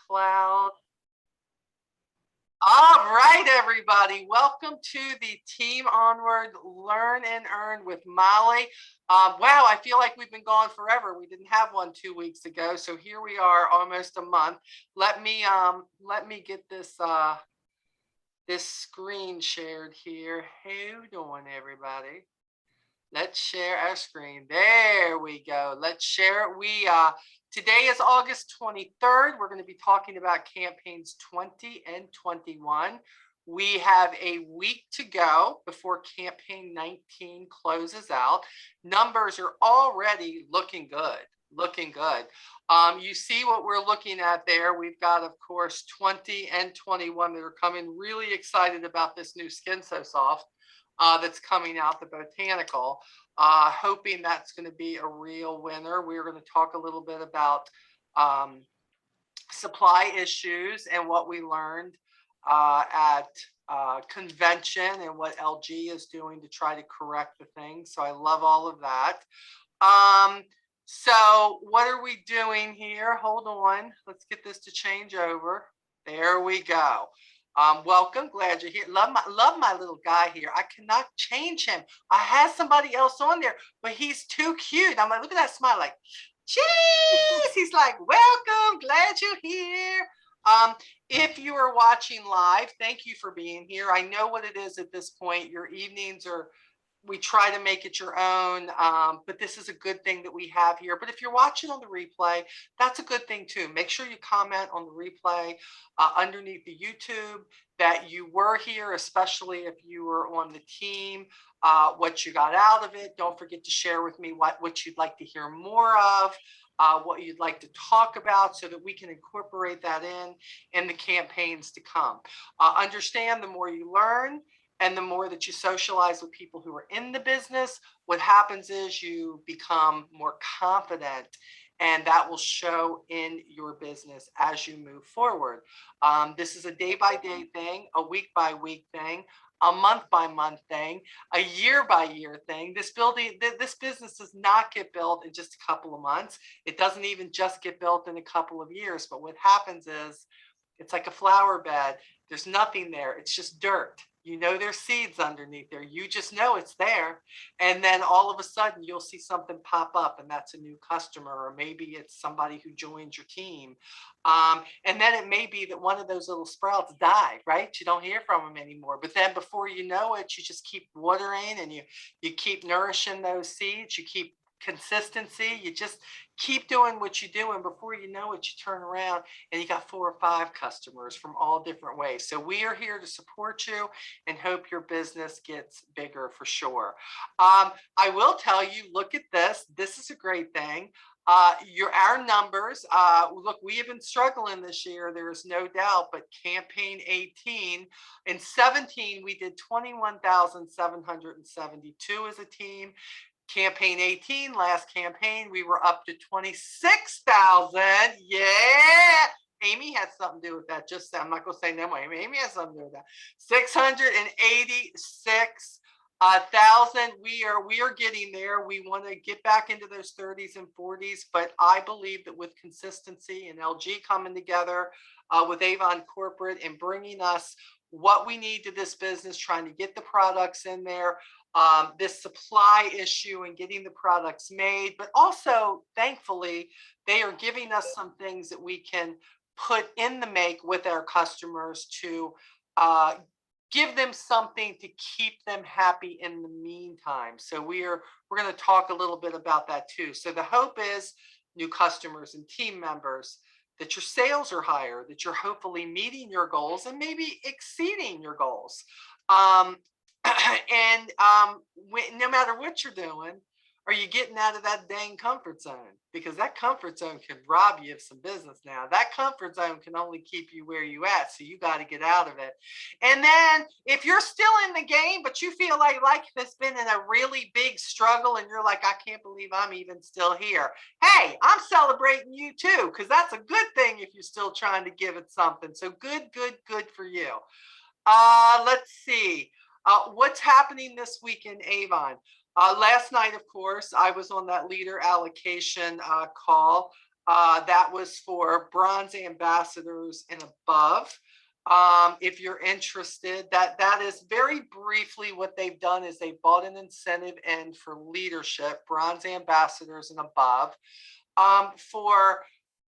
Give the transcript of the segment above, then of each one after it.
cloud. All right, everybody. Welcome to the Team Onward Learn and Earn with Molly. Wow, I feel like we've been gone forever. We didn't have one 2 weeks ago, so here we are, almost a month. Let me get this this screen shared here. How you doing, everybody? Let's share our screen. There we go. Let's share it. Today is August 23rd. We're going to be talking about campaigns 20 and 21. We have a week to go before campaign 19 closes out. Numbers are already looking good. You see what we're looking at there. We've got, of course, 20 and 21 that are coming. Really excited about this new Skin So Soft that's coming out, the Botanical. Hoping that's going to be a real winner. We're going to talk a little bit about supply issues and what we learned at convention and what LG is doing to try to correct the things. So I love all of that. So what are we doing here? Hold on. Let's get this to change over. There we go. Welcome, glad you're here. Love my little guy here. I cannot change him. I had somebody else on there, but he's too cute. I'm like, look at that smile, like, jeez. He's like, welcome, glad you're here. If you are watching live, thank you for being here. I know what it is at this point. Your evenings are, we try to make it your own, but this is a good thing that we have here. But if you're watching on the replay, that's a good thing too. Make sure you comment on the replay underneath the YouTube that you were here, especially if you were on the team, what you got out of it. Don't forget to share with me what you'd like to hear more of, what you'd like to talk about so that we can incorporate that in the campaigns to come. Understand, the more you learn, and the more that you socialize with people who are in the business, what happens is you become more confident, and that will show in your business as you move forward. This is a day-by-day thing, a week-by-week thing, a month-by-month thing, a year-by-year thing. This business does not get built in just a couple of months. It doesn't even just get built in a couple of years. But what happens is, it's like a flower bed. There's nothing there. It's just dirt. You know there's seeds underneath there. You just know it's there. And then all of a sudden you'll see something pop up, and that's a new customer, or maybe it's somebody who joins your team. And then it may be that one of those little sprouts died, right? You don't hear from them anymore. But then before you know it, you just keep watering, and you keep nourishing those seeds. You keep consistency. You just keep doing what you do, and before you know it, you turn around and you got 4 or 5 customers from all different ways. So we are here to support you and hope your business gets bigger for sure. I will tell you, look at this. This is a great thing. Our numbers, look, we have been struggling this year, there is no doubt, but campaign 18 and 17, we did 21,772 as a team. Campaign 18, last campaign, we were up to 26,000. Yeah. Amy has something to do with that. Just, I'm not going to say no more. Amy has something to do with that. 686,000. We are getting there. We want to get back into those 30s and 40s, but I believe that with consistency and LG coming together with Avon Corporate and bringing us what we need to this business, trying to get the products in there, this supply issue and getting the products made, but also thankfully they are giving us some things that we can put in the make with our customers to give them something to keep them happy in the meantime. So we're going to talk a little bit about that too. So the hope is new customers and team members, that your sales are higher, that you're hopefully meeting your goals and maybe exceeding your goals. No matter what you're doing, are you getting out of that dang comfort zone? Because that comfort zone can rob you of some business now. That comfort zone can only keep you where you at, so you got to get out of it. And then if you're still in the game, but you feel like it's been in a really big struggle and you're like, I can't believe I'm even still here. Hey, I'm celebrating you too, because that's a good thing if you're still trying to give it something. So good for you. Let's see. What's happening this week in Avon? Last night, of course, I was on that leader allocation call. That was for bronze ambassadors and above. If you're interested, that is very briefly what they've done is they bought an incentive in for leadership, bronze ambassadors and above, for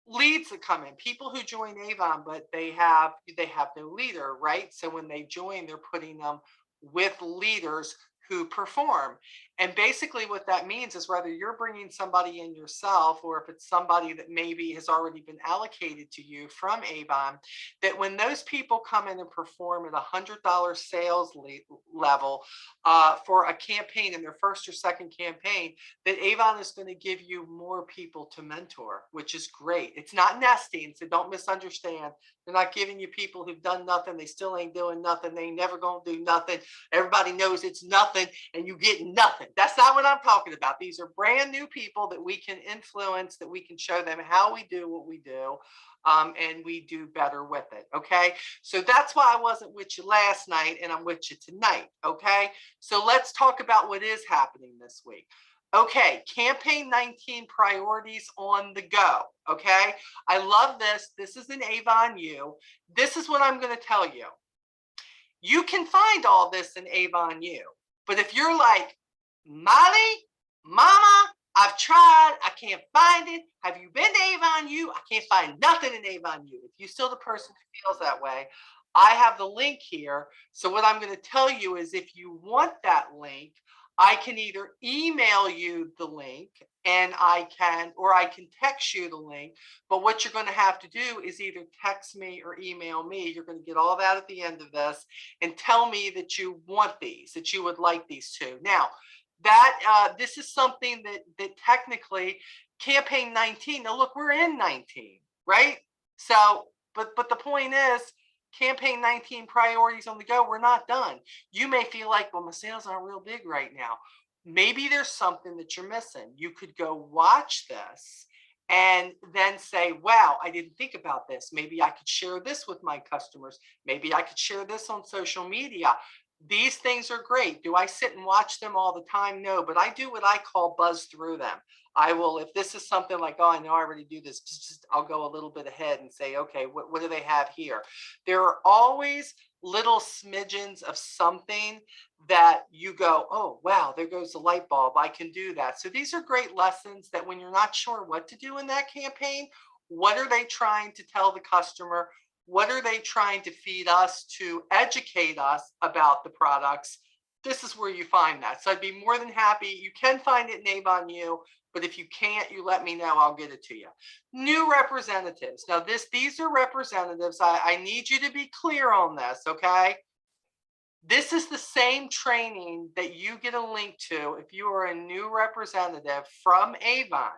leads that come in, people who join Avon, but they have no leader, right? So when they join, they're putting them with leaders who perform. And basically what that means is whether you're bringing somebody in yourself or if it's somebody that maybe has already been allocated to you from Avon, that when those people come in and perform at $100 sales level for a campaign in their first or second campaign, that Avon is going to give you more people to mentor, which is great. It's not nesting, so don't misunderstand. They're not giving you people who've done nothing. They still ain't doing nothing. They never going to do nothing. Everybody knows it's nothing and you get nothing. That's not what I'm talking about. These are brand new people that we can influence, that we can show them how we do what we do. And we do better with it. Okay. So that's why I wasn't with you last night and I'm with you tonight. Okay. So let's talk about what is happening this week. Okay, campaign 19 priorities on the go. Okay, I love this. This is an Avon U. This is what I'm going to tell you. You can find all this in Avon U, but if you're like, Molly, Mama, I've tried, I can't find it. Have you been to Avon U? I can't find nothing in Avon U. If you're still the person who feels that way, I have the link here. So what I'm going to tell you is if you want that link, I can either email you the link and I can text you the link. But what you're going to have to do is either text me or email me. You're going to get all that at the end of this and tell me that you want these, that you would like these two. Now, that this is something that technically campaign 19. Now, look, we're in 19, right? So, but the point is, campaign 19 priorities on the go, we're not done. You may feel like, well, my sales aren't real big right now. Maybe there's something that you're missing. You could go watch this and then say, wow, I didn't think about this. Maybe I could share this with my customers. Maybe I could share this on social media. These things are great. Do I sit and watch them all the time? No, but I do what I call buzz through them. I will, if this is something like, oh, I know I already do this, I'll go a little bit ahead and say, okay, what do they have here? There are always little smidgens of something that you go, oh, wow, there goes the light bulb. I can do that. So these are great lessons that when you're not sure what to do in that campaign, what are they trying to tell the customer? What are they trying to feed us to educate us about the products? This is where you find that. So I'd be more than happy. You can find it in Avon U, but if you can't, you let me know, I'll get it to you. New representatives. Now these are representatives. I need you to be clear on this, okay? This is the same training that you get a link to if you are a new representative from Avon,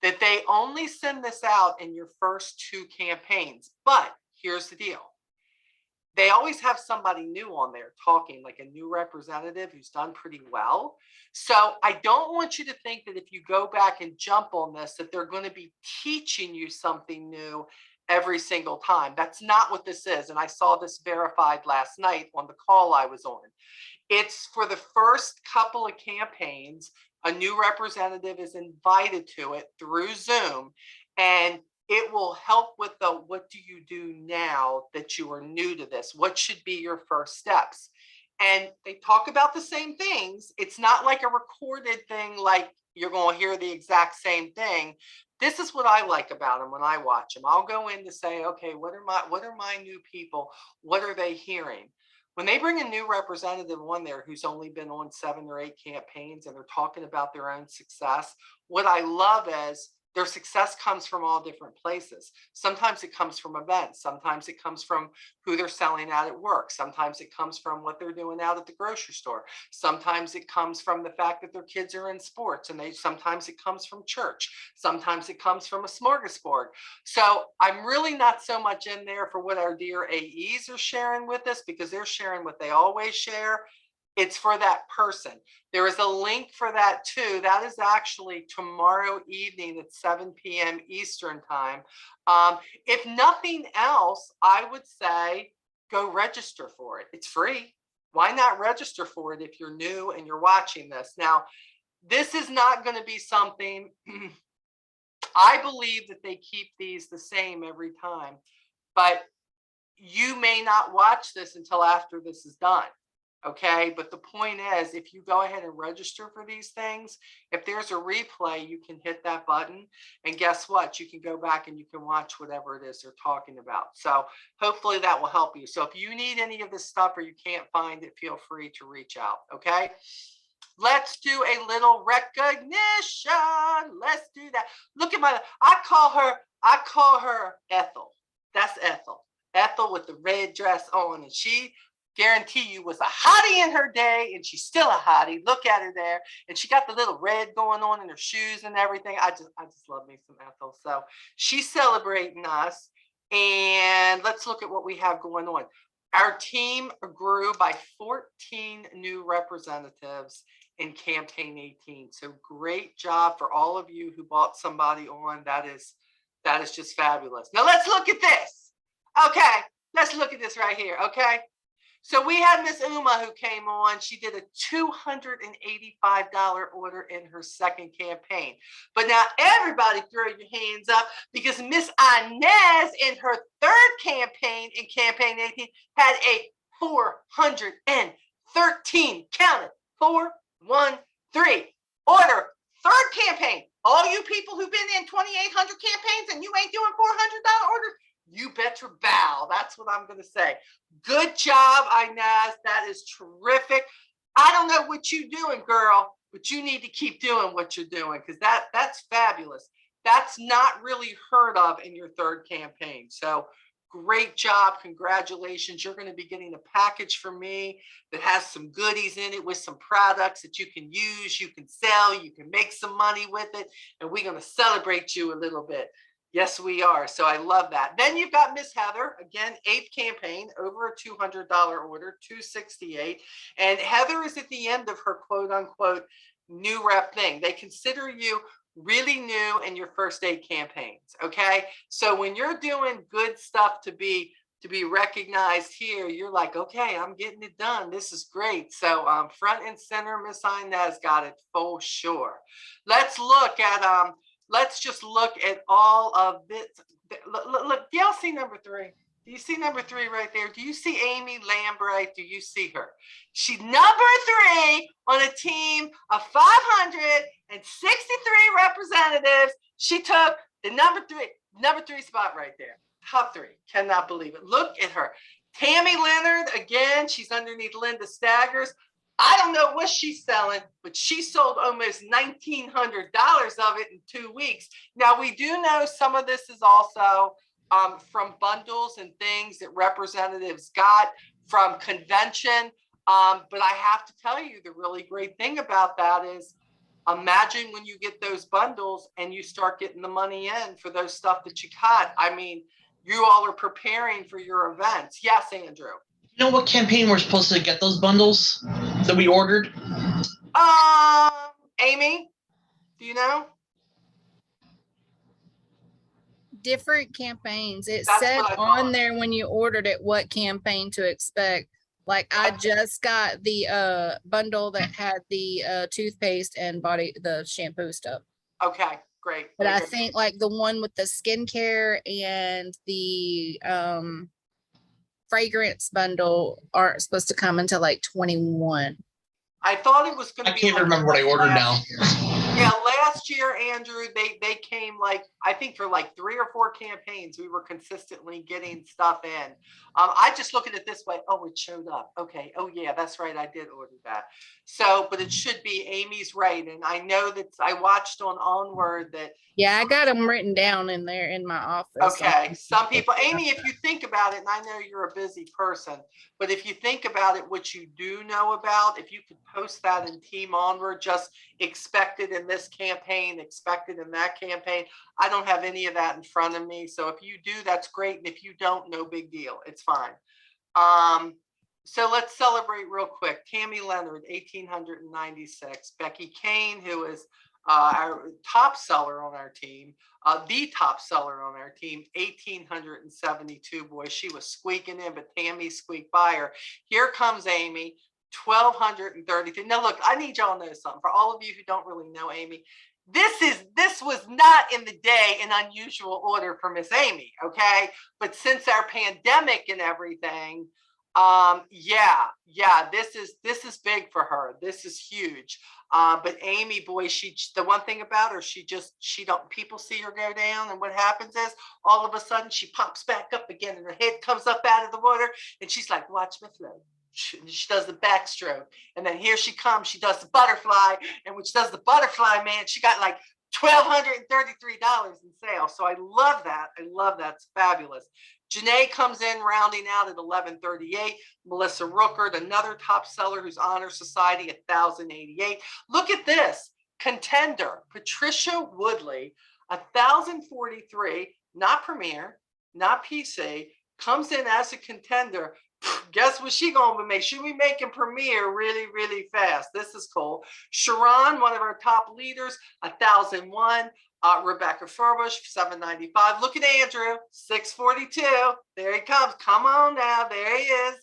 that they only send this out in your first 2 campaigns. But here's the deal. They always have somebody new on there talking, like a new representative who's done pretty well. So I don't want you to think that if you go back and jump on this, that they're going to be teaching you something new every single time. That's not what this is. And I saw this verified last night on the call I was on. It's for the first couple of campaigns, a new representative is invited to it through Zoom, and it will help with the what do you do now that you are new to this? What should be your first steps? And they talk about the same things. It's not like a recorded thing, like you're going to hear the exact same thing. This is what I like about them when I watch them. I'll go in to say, okay, what are my new people? What are they hearing? When they bring a new representative on there who's only been on 7 or 8 campaigns and they're talking about their own success, what I love is their success comes from all different places. Sometimes it comes from events. Sometimes it comes from who they're selling at work. Sometimes it comes from what they're doing out at the grocery store. Sometimes it comes from the fact that their kids are in sports, and sometimes it comes from church. Sometimes it comes from a smorgasbord. So I'm really not so much in there for what our dear AEs are sharing with us, because they're sharing what they always share. It's for that person. There is a link for that too. That is actually tomorrow evening at 7 p.m. Eastern time. If nothing else, I would say go register for it. It's free. Why not register for it if you're new and you're watching this? Now, this is not going to be something I believe that they keep these the same every time, but you may not watch this until after this is done. Okay, but the point is, if you go ahead and register for these things, if there's a replay, you can hit that button, and guess what? You can go back and you can watch whatever it is they're talking about. So hopefully that will help you. So if you need any of this stuff or you can't find it, feel free to reach out. Okay, let's do a little recognition. Let's do that. Look at I call her Ethel. That's Ethel. Ethel with the red dress on, and she, guarantee you, was a hottie in her day, and she's still a hottie. Look at her there, and she got the little red going on in her shoes and everything. I just love me some Ethel. So she's celebrating us, and let's look at what we have going on. Our team grew by 14 new representatives in campaign 18. So great job for all of you who bought somebody on. That is just fabulous. Now let's look at this. Okay, let's look at this right here. Okay. So we had Miss Uma who came on. She did a $285 order in her second campaign. But now everybody throw your hands up, because Miss Inez in her third campaign, in campaign 18, had a 413, count it, 413 order, third campaign. All you people who've been in 2,800 campaigns and you ain't doing $400 orders, you better bow. That's what I'm going to say. Good job, Inez. That is terrific. I don't know what you're doing, girl, but you need to keep doing what you're doing, because that's fabulous. That's not really heard of in your third campaign. So great job. Congratulations. You're going to be getting a package from me that has some goodies in it with some products that you can use, you can sell, you can make some money with it, and we're going to celebrate you a little bit. Yes, we are. So I love that. Then you've got Miss Heather, again, 8th campaign, over a $200 order, $268. And Heather is at the end of her quote unquote new rep thing. They consider you really new in your first 8 campaigns. Okay. So when you're doing good stuff to be recognized here, you're like, okay, I'm getting it done. This is great. So front and center, Miss Inez got it for sure. Let's look at let's just look at all of this. Look, do y'all see number 3? Do you see number 3 right there? Do you see Amy Lambright? Do you see her? She's number 3 on a team of 563 representatives. She took the number 3 spot right there. Top 3. Cannot believe it. Look at her. Tammy Leonard, again, she's underneath Linda Staggers. I don't know what she's selling, but she sold almost $1,900 of it in 2 weeks. Now, we do know some of this is also from bundles and things that representatives got from convention. But I have to tell you, the really great thing about that is, imagine when you get those bundles and you start getting the money in for those stuff that you got. I mean, you all are preparing for your events. Yes, Andrew. You know what campaign we're supposed to get those bundles that we ordered? Amy, do you know? Different campaigns. That's said on there when you ordered it what campaign to expect. Like I just got the bundle that had the toothpaste and the shampoo stuff. Okay, great. But I think like the one with the skincare and the fragrance bundle aren't supposed to come until like 21. I thought it was going to be. I can't remember what I ordered now. Yeah, last year, Andrew, they came like, I think for like 3 or 4 campaigns, we were consistently getting stuff in. I just look at it this way. Oh, it showed up. Okay. Oh yeah, that's right. I did order that. So, but it should be, Amy's right. And I know that I watched on Onward that. Yeah, I got them written down in there in my office. Okay. Some people, Amy, if you think about it, and I know you're a busy person, but if you think about it, what you do know about, if you could post that in Team Onward, just expected in this campaign, expected in that campaign. I don't have any of that in front of me. So if you do, that's great. And if you don't, no big deal. It's fine. So let's celebrate real quick. Tammy Leonard, 1,896. Becky Kane, who is our top seller on our team, the top seller on our team, 1,872. Boy, she was squeaking in, but Tammy squeaked by her. Here comes Amy, 1,233. Now, look, I need y'all to know something. For all of you who don't really know Amy, this was not in the day an unusual order for Miss Amy, okay? But since our pandemic and everything, yeah, this is big for her. This is huge. But Amy, boy, the one thing about her, she don't, people see her go down, and what happens is all of a sudden she pops back up again and her head comes up out of the water and she's like, watch me float. She does the backstroke, and then here she comes, she does the butterfly, and when she does the butterfly, man, she got like $1,233 in sales. So I love that. It's fabulous. Janae comes in rounding out at 1138. Melissa Rookert, another top seller who's Honor Society, 1,088. Look at this contender, Patricia Woodley, 1,043, not Premier, not PC, comes in as a contender. Guess what she gonna make? She be making Premier really, really fast. This is cool. Sharon, one of our top leaders, 1,001. Rebecca Furbush, 795. Look at Andrew, 642. There he comes. Come on now. There he is.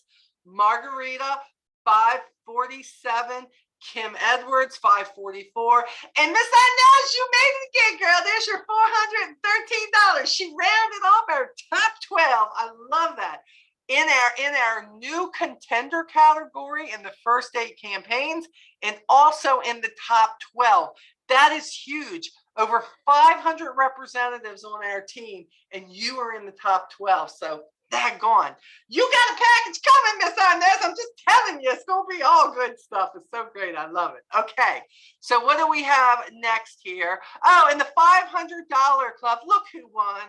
Margarita, 547. Kim Edwards, 544. And Miss Inez, you made it again, girl. There's your $413. She rounded off our top 12. I love that. In our new contender category in the first 8 campaigns, and also in the top 12. That is huge. Over 500 representatives on our team, and you are in the top 12. So daggone. You got a package coming, Miss Inez. I'm just telling you, it's going to be all good stuff. It's so great. I love it. Okay. So what do we have next here? Oh, in the $500 club, look who won.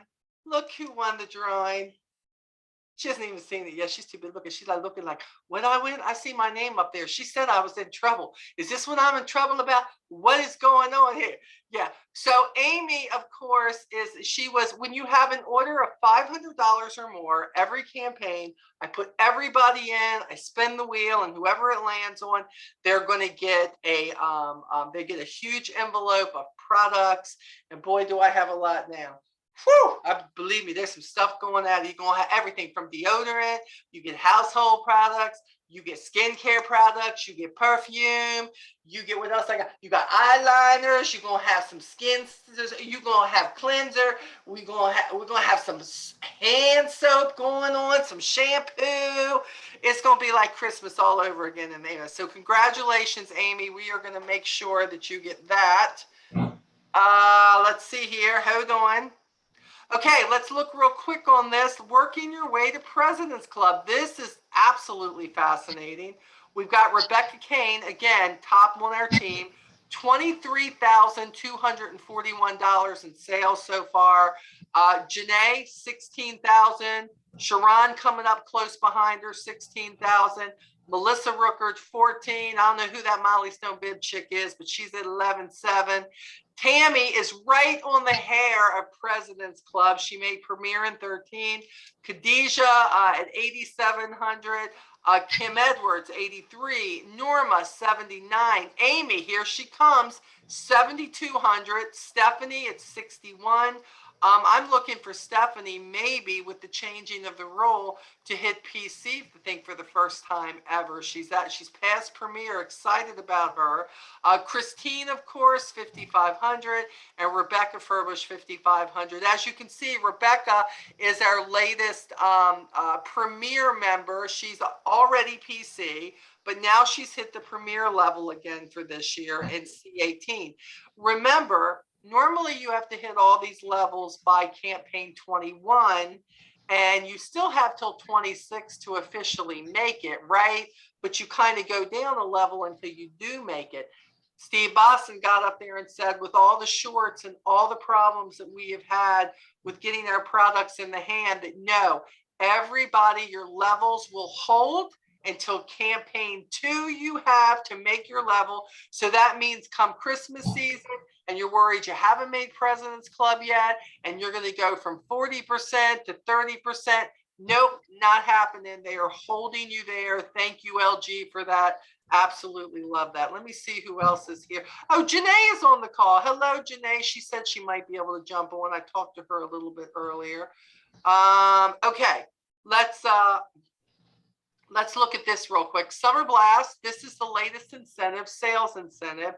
Look who won the drawing. She hasn't even seen it yet. She's too busy looking. She's like looking like, when I win, I see my name up there. She said I was in trouble. Is this what I'm in trouble about? What is going on here? Yeah. So Amy, of course, when you have an order of $500 or more, every campaign, I put everybody in, I spin the wheel, and whoever it lands on, they're going to get they get a huge envelope of products. And boy, do I have a lot now. Whew, believe me, there's some stuff going out. You're going to have everything from deodorant, you get household products, you get skincare products, you get perfume, you get what else I got? You got eyeliners, you're going to have some you're going to have cleanser, we're going to have some hand soap going on, some shampoo. It's going to be like Christmas all over again in there. So congratulations, Amy. We are going to make sure that you get that. Let's see here. Hold on. Okay, let's look real quick on this. Working your way to President's Club. This is absolutely fascinating. We've got Rebecca Kane, again, top on our team, $23,241 in sales so far. Janae, $16,000. Sharon coming up close behind her, $16,000. Melissa Rookert, 14. I don't know who that Molly Stone Bib chick is, but she's at 11.7. Tammy is right on the hair of President's Club. She made Premier in 13. Khadijah at 8,700. Kim Edwards, 83. Norma, 79. Amy, here she comes, 7,200. Stephanie at 61. I'm looking for Stephanie, maybe with the changing of the role, to hit PC, I think, for the first time ever. She's past Premier, excited about her. Christine, of course, 5,500, and Rebecca Furbush, 5,500. As you can see, Rebecca is our latest Premier member. She's already PC, but now she's hit the Premier level again for this year in C18. Remember, normally you have to hit all these levels by campaign 21, and you still have till 26 to officially make it, right? But you kind of go down a level until you do make it. Steve Boston got up there and said, with all the shorts and all the problems that we have had with getting our products in the hand, that no, everybody, your levels will hold until campaign 2 you have to make your level. So that means come Christmas season, and you're worried you haven't made President's Club yet, and you're going to go from 40% to 30%. Nope, not happening. They are holding you there. Thank you, LG, for that. Absolutely love that. Let me see who else is here. Oh, Janae is on the call. Hello, Janae. She said she might be able to jump on. I talked to her a little bit earlier. Okay, let's look at this real quick. Summer Blast. This is the latest incentive, sales incentive.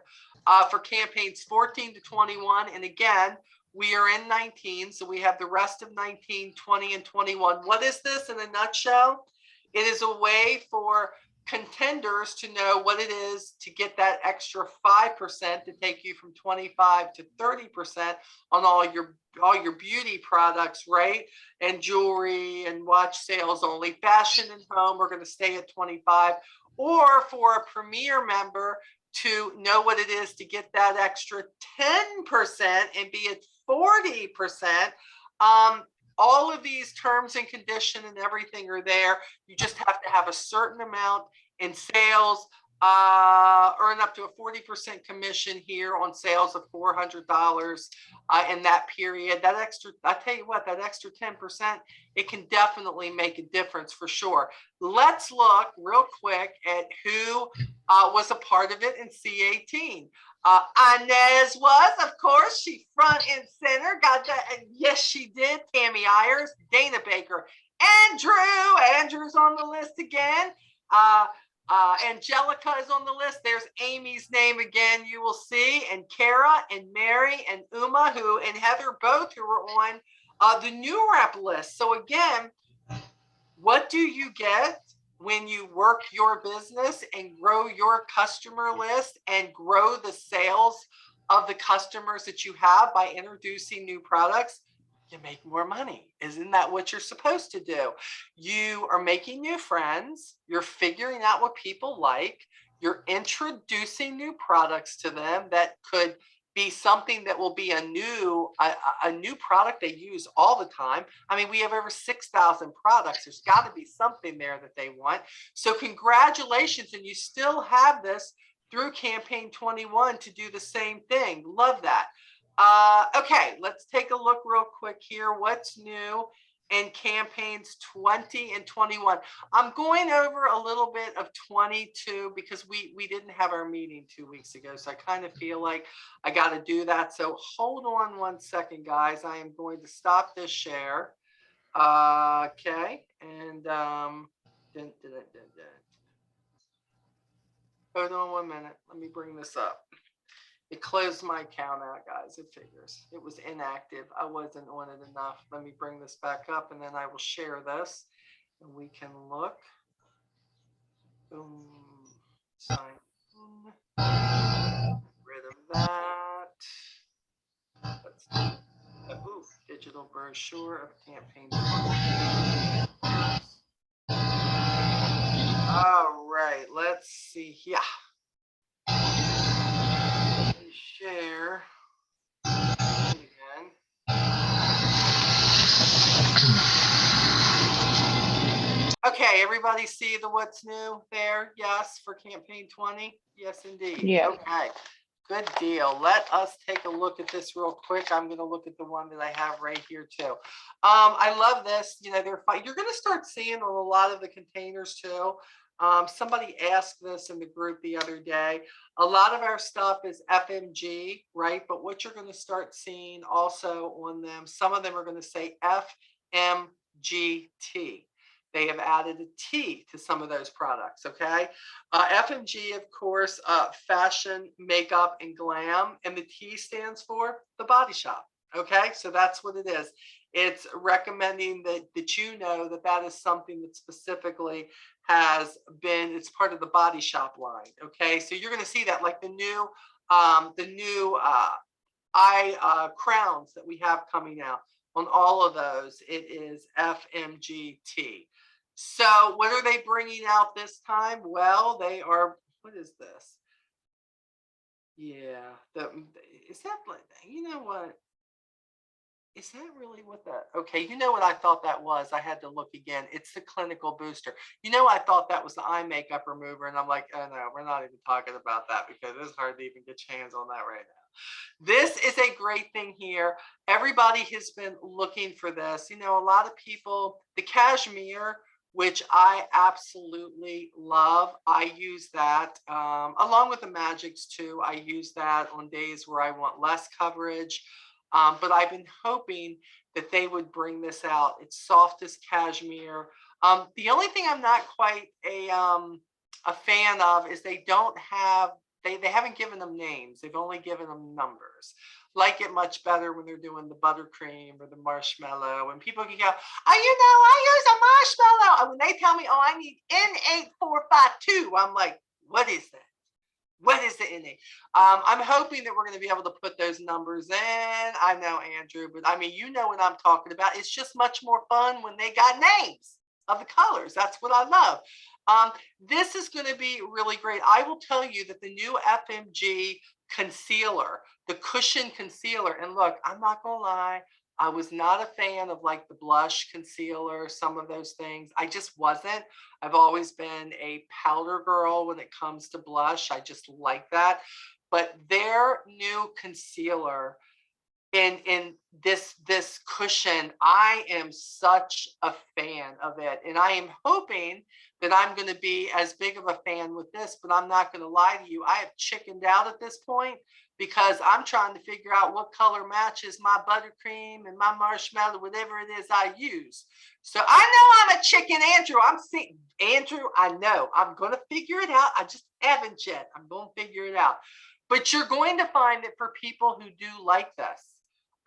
for campaigns 14 to 21. And again, we are in 19, so we have the rest of 19, 20, and 21. What is this in a nutshell? It is a way for contenders to know what it is to get that extra 5% to take you from 25 to 30% on all your beauty products, right? And jewelry and watch sales only. Fashion and home, we're going to stay at 25. Or for a premier member to know what it is to get that extra 10% and be at 40%. All of these terms and condition and everything are there. You just have to have a certain amount in sales, earn up to a 40% commission here on sales of $400 in that period. That extra, I tell you what, that extra 10%, it can definitely make a difference for sure. Let's look real quick at who was a part of it in C18. Inez was, of course, she front and center, got that. And yes, she did. Tammy Ayers, Dana Baker, Andrew's on the list again. Angelica is on the list. There's Amy's name again, you will see, and Kara and Mary and Uma and Heather, both who were on the new rep list. So again, what do you get when you work your business and grow your customer list and grow the sales of the customers that you have by introducing new products? You make more money. Isn't that what you're supposed to do? You are making new friends. You're figuring out what people like. You're introducing new products to them that could be something that will be a new product they use all the time. I mean, we have over 6,000 products. There's got to be something there that they want. So congratulations. And you still have this through campaign 21 to do the same thing. Love that. Okay, let's take a look real quick here. What's new in campaigns 20 and 21? I'm going over a little bit of 22 because we didn't have our meeting 2 weeks ago. So I kind of feel like I got to do that. So hold on 1 second, guys. I am going to stop this share. Okay. And hold on 1 minute. Let me bring this up. It closed my account out, guys. It figures. It was inactive. I wasn't on it enough. Let me bring this back up, and then I will share this, and we can look. Boom. Sign in. Rid of that. Let's do digital brochure of campaign. All right. Let's see here. Share again. Okay, everybody see the what's new there? Yes, for campaign 20? Yes, indeed. Yeah. Okay, good deal. Let us take a look at this real quick. I'm going to look at the one that I have right here too. I love this. You know, you're going to start seeing on a lot of the containers too. Somebody asked this in the group the other day. A lot of our stuff is FMG, right? But what you're going to start seeing also on them, some of them are going to say FMGT. They have added a T to some of those products, okay? FMG, of course, fashion, makeup, and glam. And the T stands for the Body Shop, okay? So that's what it is. It's recommending that you know that is something that specifically has been, it's part of the Body Shop line, okay? So you're going to see that like the new eye crowns that we have coming out. On all of those, it is FMGT. So what are they bringing out this time? Well, they are, what is this? Yeah, is that, you know what? Is that really what that, okay, you know what I thought that was? I had to look again. It's the clinical booster. You know, I thought that was the eye makeup remover, and I'm like, oh no, we're not even talking about that because it's hard to even get your hands on that right now. This is a great thing here. Everybody has been looking for this. You know, a lot of people, the cashmere, which I absolutely love. I use that along with the magics too. I use that on days where I want less coverage. But I've been hoping that they would bring this out. It's soft as cashmere. The only thing I'm not quite a fan of is they don't have they haven't given them names. They've only given them numbers. Like it much better when they're doing the buttercream or the marshmallow, and people can go, oh, I use a marshmallow. And when they tell me, oh, I need N8452, I'm like, what is that? What is the N8? I'm hoping that we're going to be able to put those numbers in. I know, Andrew, but I mean, you know what I'm talking about. It's just much more fun when they got names of the colors. That's what I love. This is going to be really great. I will tell you that the new FMG concealer, the cushion concealer, and look, I'm not going to lie, I was not a fan of like the blush concealer, some of those things. I just wasn't. I've always been a powder girl when it comes to blush. I just like that. But their new concealer in this cushion, I am such a fan of it. And I am hoping that I'm going to be as big of a fan with this, but I'm not going to lie to you. I have chickened out at this point because I'm trying to figure out what color matches my buttercream and my marshmallow, whatever it is I use. So I know I'm a chicken, Andrew. I'm seeing Andrew. I know I'm going to figure it out. I just haven't yet. I'm going to figure it out. But you're going to find that for people who do like this,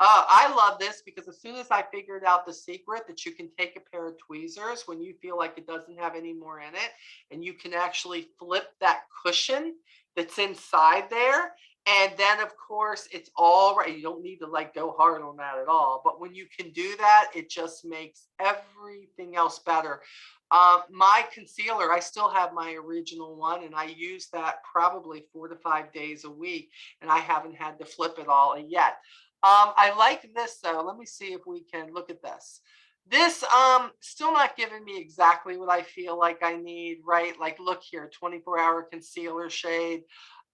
I love this because as soon as I figured out the secret that you can take a pair of tweezers when you feel like it doesn't have any more in it, and you can actually flip that cushion that's inside there. And then of course it's all right. You don't need to like go hard on that at all. But when you can do that, it just makes everything else better. My concealer, I still have my original one, and I use that probably 4 to 5 days a week, and I haven't had to flip it all yet. I like this though. Let me see if we can look at this. This still not giving me exactly what I feel like I need, right? Like look here, 24-hour concealer shade.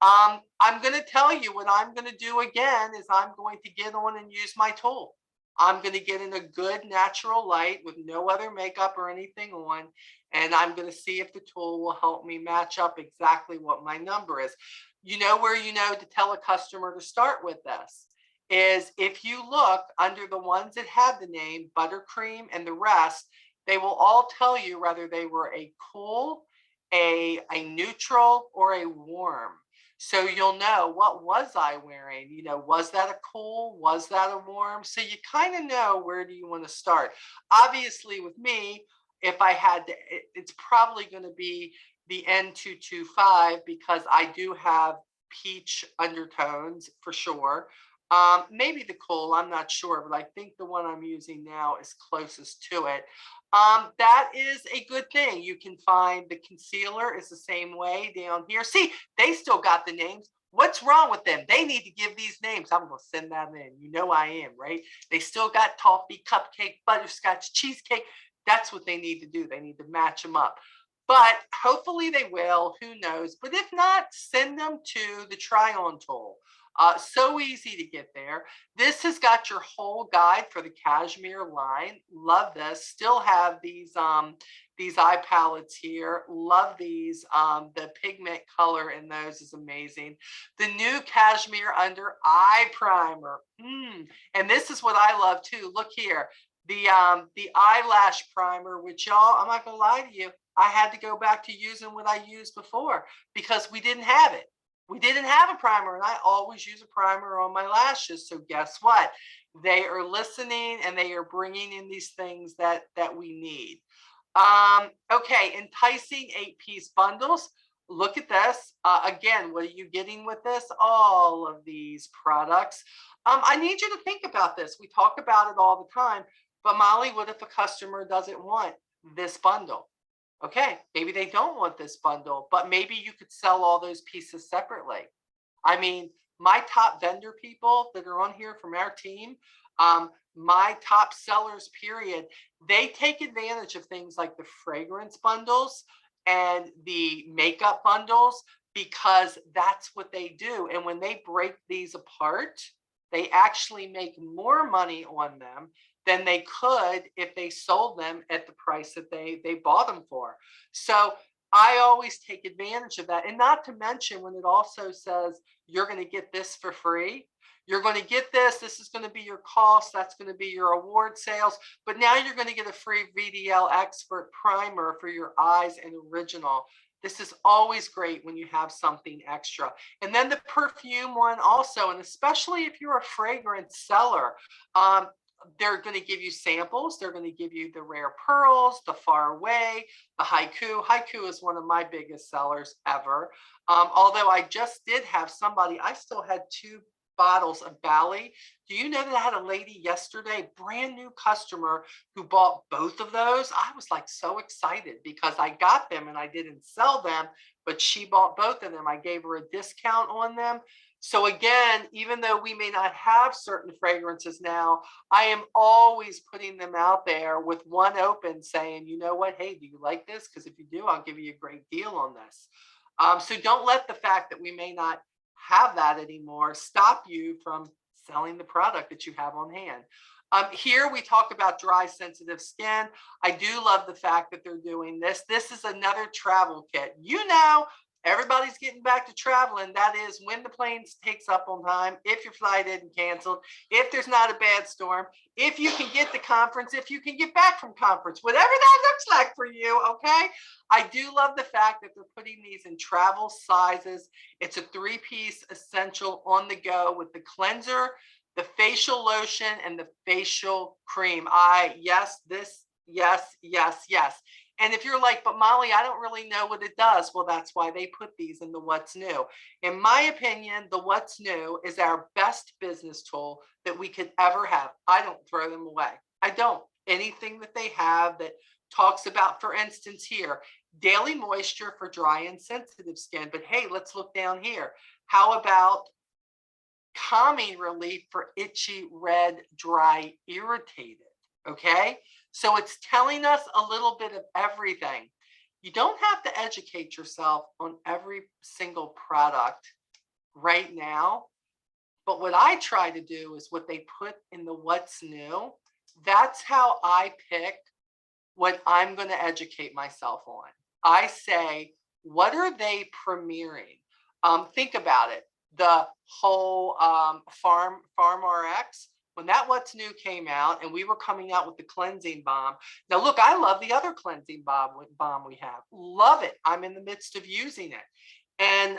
I'm going to tell you what I'm going to do again is I'm going to get on and use my tool. I'm going to get in a good natural light with no other makeup or anything on, and I'm going to see if the tool will help me match up exactly what my number is. You know where you know to tell a customer to start with this is if you look under the ones that have the name buttercream and the rest, they will all tell you whether they were a cool, a neutral, or a warm. So you'll know, what was I wearing? You know, was that a cool? Was that a warm? So you kind of know where do you want to start. Obviously with me, if I had to, it's probably going to be the N225 because I do have peach undertones for sure. Maybe the cool, I'm not sure, but I think the one I'm using now is closest to it. That is a good thing. You can find the concealer is the same way down here. See, they still got the names. What's wrong with them? They need to give these names. I'm going to send that in. You know I am, right? They still got toffee, cupcake, butterscotch, cheesecake. That's what they need to do. They need to match them up. But hopefully they will. Who knows? But if not, send them to the try-on tool. So easy to get there. This has got your whole guide for the cashmere line. Love this. Still have these eye palettes here. Love these. The pigment color in those is amazing. The new cashmere under eye primer. And this is what I love too. Look here. The eyelash primer, which y'all, I'm not gonna lie to you, I had to go back to using what I used before because we didn't have it. We didn't have a primer, and I always use a primer on my lashes. So guess what? They are listening and they are bringing in these things that we need. Okay, enticing 8-piece bundles. Look at this. Again, what are you getting with this? All of these products. I need you to think about this. We talk about it all the time, but Molly, what if a customer doesn't want this bundle? Okay, maybe they don't want this bundle, but maybe you could sell all those pieces separately. I mean, my top vendor people that are on here from our team, my top sellers, period, they take advantage of things like the fragrance bundles and the makeup bundles because that's what they do. And when they break these apart, they actually make more money on them than they could if they sold them at the price that they bought them for. So I always take advantage of that. And not to mention when it also says you're going to get this for free. You're going to get this. This is going to be your cost. That's going to be your award sales. But now you're going to get a free VDL Expert primer for your eyes and original. This is always great when you have something extra. And then the perfume one also, and especially if you're a fragrance seller, they're going to give you samples. They're going to give you the Rare Pearls, the Far Away, the Haiku. Haiku is one of my biggest sellers ever. Although I just did have somebody, I still had 2 bottles of Bali. Do you know that I had a lady yesterday, brand new customer, who bought both of those? I was like so excited because I got them and I didn't sell them, but she bought both of them. I gave her a discount on them. So again, even though we may not have certain fragrances now, I am always putting them out there with one open saying, you know what, hey, do you like this? Because if you do, I'll give you a great deal on this. So don't let the fact that we may not have that anymore stop you from selling the product that you have on hand. Here we talk about dry, sensitive skin. I do love the fact that they're doing this. This is another travel kit. You know, everybody's getting back to traveling. That is when the plane takes up on time, if your flight isn't canceled, if there's not a bad storm, if you can get to conference, if you can get back from conference, whatever that looks like for you, okay? I do love the fact that they're putting these in travel sizes. It's a 3-piece essential on the go with the cleanser, the facial lotion, and the facial cream. Yes. And if you're like, but Molly, I don't really know what it does. Well, that's why they put these in the What's New. In my opinion, the What's New is our best business tool that we could ever have. I don't throw them away. I don't. Anything that they have that talks about, for instance, here, daily moisture for dry and sensitive skin. But hey, let's look down here. How about calming relief for itchy, red, dry, irritated? Okay. So it's telling us a little bit of everything. You don't have to educate yourself on every single product right now. But what I try to do is what they put in the What's New. That's how I pick what I'm going to educate myself on. I say, what are they premiering? Think about it. The whole Farm RX. When that What's New came out and we were coming out with the cleansing balm. Now, look, I love the other cleansing balm we have. Love it. I'm in the midst of using it. And,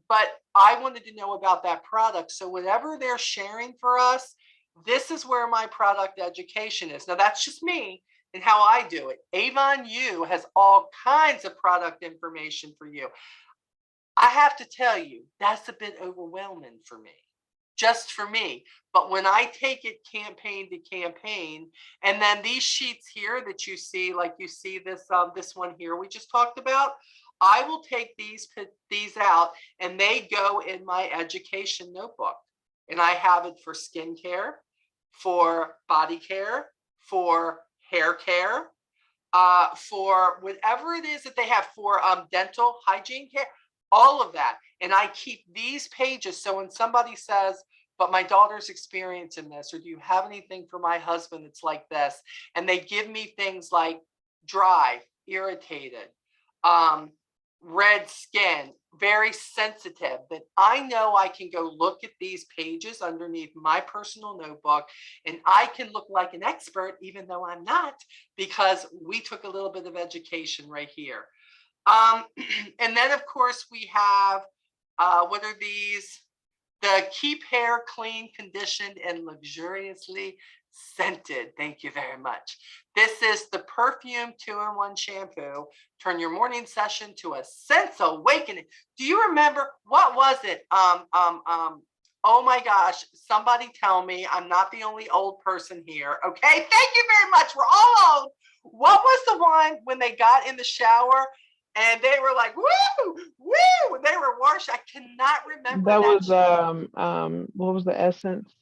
but I wanted to know about that product. So whatever they're sharing for us, this is where my product education is. Now, that's just me and how I do it. Avon U has all kinds of product information for you. I have to tell you, that's a bit overwhelming for me. Just for me. But when I take it campaign to campaign, and then these sheets here that you see, like you see this this one here we just talked about, I will take these out and they go in my education notebook. And I have it for skincare, for body care, for hair care, for whatever it is that they have, for dental hygiene care. All of that. And I keep these pages. So when somebody says, but my daughter's experiencing this, or do you have anything for my husband that's like this? And they give me things like dry, irritated, red skin, very sensitive, that I know I can go look at these pages underneath my personal notebook and I can look like an expert, even though I'm not, because we took a little bit of education right here. And then, of course, we have, what are these? The Keep Hair Clean, Conditioned, and Luxuriously Scented. Thank you very much. This is the Perfume 2-in-1 shampoo. Turn your morning session to a sense awakening. Do you remember, what was it? Oh my gosh, somebody tell me I'm not the only old person here. Okay, thank you very much. We're all old. What was the one when they got in the shower and they were like, woo, woo, they were washed? I cannot remember. That was what was the essence?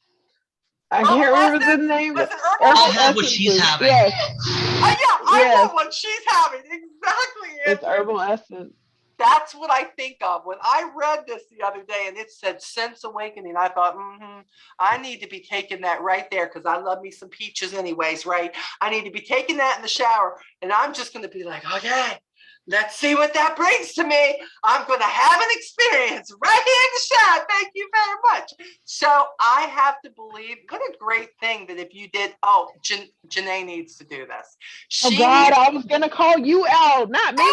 I can't remember the name. Was it I'll have what she's having. Yes. I want what she's having. Exactly. It's herbal essence. That's what I think of when I read this the other day and it said Sense Awakening. I thought, I need to be taking that right there because I love me some peaches anyways, right? I need to be taking that in the shower and I'm just going to be like, okay, let's see what that brings to me. I'm going to have an experience right here in the shower. Thank you very much. So I have to believe, what a great thing that if you did, Janae needs to do this. Oh God, I was going to call you out, not me.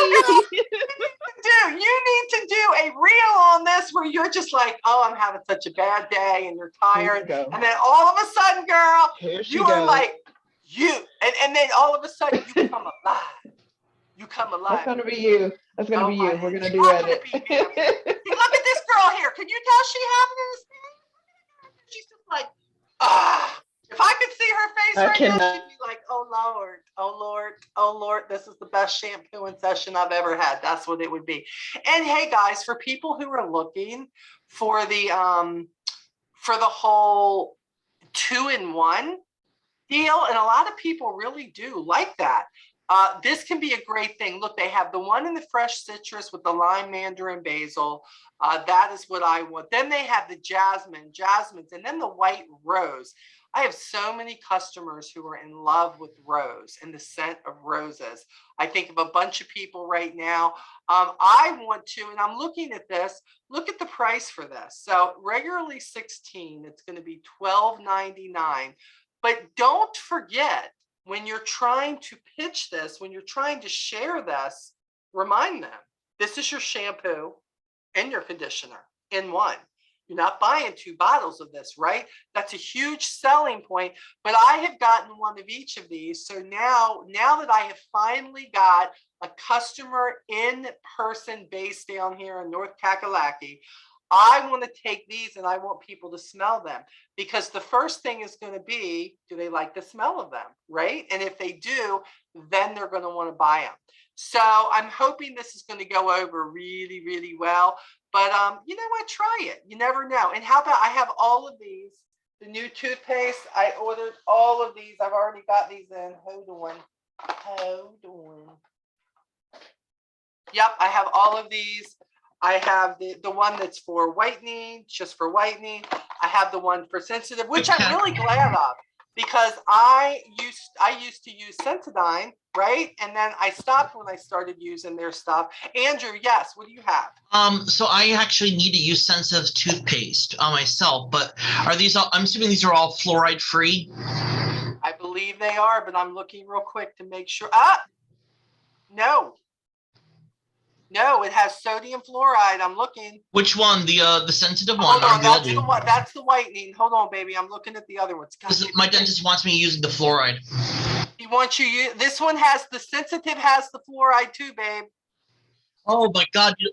Do You need to do a reel on this where you're just like, oh, I'm having such a bad day and you're tired. And then all of a sudden, girl, you are like, and then all of a sudden you come alive. You come alive. That's gonna be you. That's gonna be you. We're gonna do it. Look at this girl here. Can you tell she having this thing? She's just like, if I could see her face right now, she'd be like, oh Lord, oh Lord, oh Lord, this is the best shampooing session I've ever had. That's what it would be. And hey guys, for people who are looking for the whole 2-in-1 deal, and a lot of people really do like that. This can be a great thing. Look, they have the one in the fresh citrus with the lime, mandarin, basil. That is what I want. Then they have the jasmines, and then the white rose. I have so many customers who are in love with rose and the scent of roses. I think of a bunch of people right now. I want to, and I'm looking at this, look at the price for this. So regularly $16, it's going to be $12.99. But don't forget, when you're trying to pitch this, when you're trying to share this, remind them, this is your shampoo and your conditioner in one. You're not buying 2 bottles of this, right? That's a huge selling point. But I have gotten one of each of these. So now that I have finally got a customer in person based down here in North Kakalaki, I want to take these and I want people to smell them, because the first thing is going to be, do they like the smell of them, right? And if they do, then they're going to want to buy them. So I'm hoping this is going to go over really, really well. But you know what? Try it. You never know. And how about I have all of these, the new toothpaste. I ordered all of these. I've already got these in. Hold on. Yep, I have all of these. I have the one that's for whitening, just for whitening. I have the one for sensitive, which I'm really glad of, because I used to use Sensodyne, right? And then I stopped when I started using their stuff. Andrew, yes, what do you have? So I actually need to use sensitive toothpaste myself, but are these all, I'm assuming these are all fluoride free? I believe they are, but I'm looking real quick to make sure. No, it has sodium fluoride. I'm looking. Which one? The sensitive one? Hold on, that's the one. That's the whitening. Hold on, baby. I'm looking at the other ones. My dentist wants me using the fluoride. He wants you. This one has the sensitive, has the fluoride too, babe. Oh my God! Yes.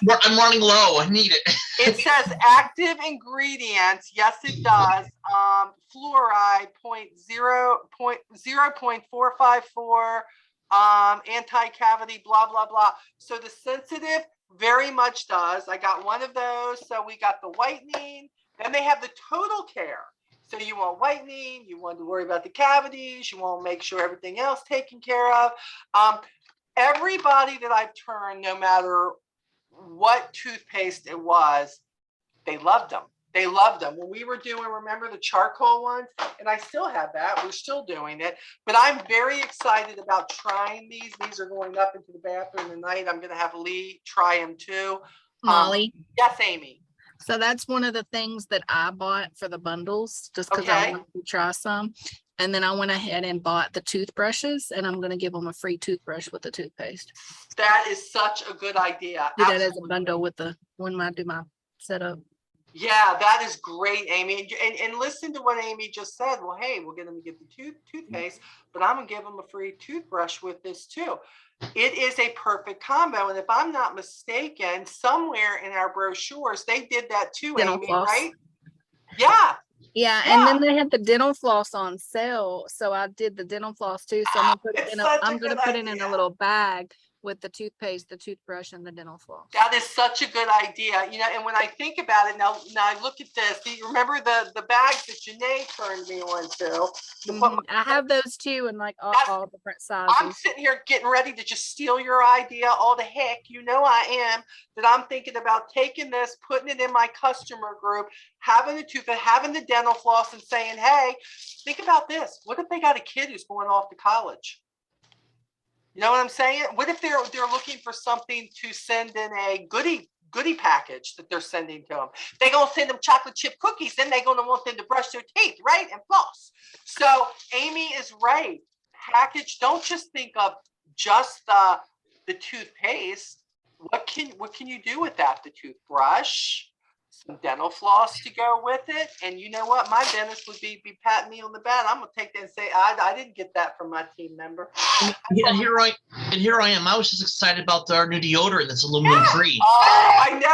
I'm running low. I need it. It says active ingredients. Yes, it does. Fluoride 0.454. Anti-cavity, blah, blah, blah. So the sensitive very much does. I got one of those. So we got the whitening. Then they have the total care. So you want whitening, you want to worry about the cavities, you want to make sure everything else taken care of. Everybody that I've turned, no matter what toothpaste it was, they loved them. They loved them. When we were doing, remember the charcoal ones? And I still have that. We're still doing it. But I'm very excited about trying these. These are going up into the bathroom tonight. I'm going to have Lee try them too. Molly. Yes, Amy. So that's one of the things that I bought for the bundles, just because I wanted to try some. And then I went ahead and bought the toothbrushes, and I'm going to give them a free toothbrush with the toothpaste. That is such a good idea. Do that as a bundle with the when I do my setup. Yeah, that is great, Amy. And listen to what Amy just said. Well, hey, we're going to get the toothpaste, but I'm going to give them a free toothbrush with this too. It is a perfect combo. And if I'm not mistaken, somewhere in our brochures, they did that too, dental Amy, floss. right? Yeah. Yeah, and then they had the dental floss on sale. So I did the dental floss too. So I'm going to put it in a little bag with the toothpaste, the toothbrush, and the dental floss. That is such a good idea. You know, and when I think about it, now I look at this. Do you remember the bags that Janae turned me on to? I have those too, in like all different sizes. I'm sitting here getting ready to just steal your idea. All the heck, you know I am. That I'm thinking about taking this, putting it in my customer group, having the tooth, having the dental floss, and saying, hey, think about this. What if they got a kid who's going off to college? You know what I'm saying? What if they're looking for something to send in a goodie package that they're sending to them? They're going to send them chocolate chip cookies. Then they're going to want them to brush their teeth, right? And floss. So Amy is right. Package, don't just think of just the the toothpaste, what can you do with that? The toothbrush, some dental floss to go with it. And you know what? My dentist would be patting me on the back. I'm gonna take that and say, I didn't get that from my team member. And here I am. I was just excited about our new deodorant that's aluminum free. Oh, I know.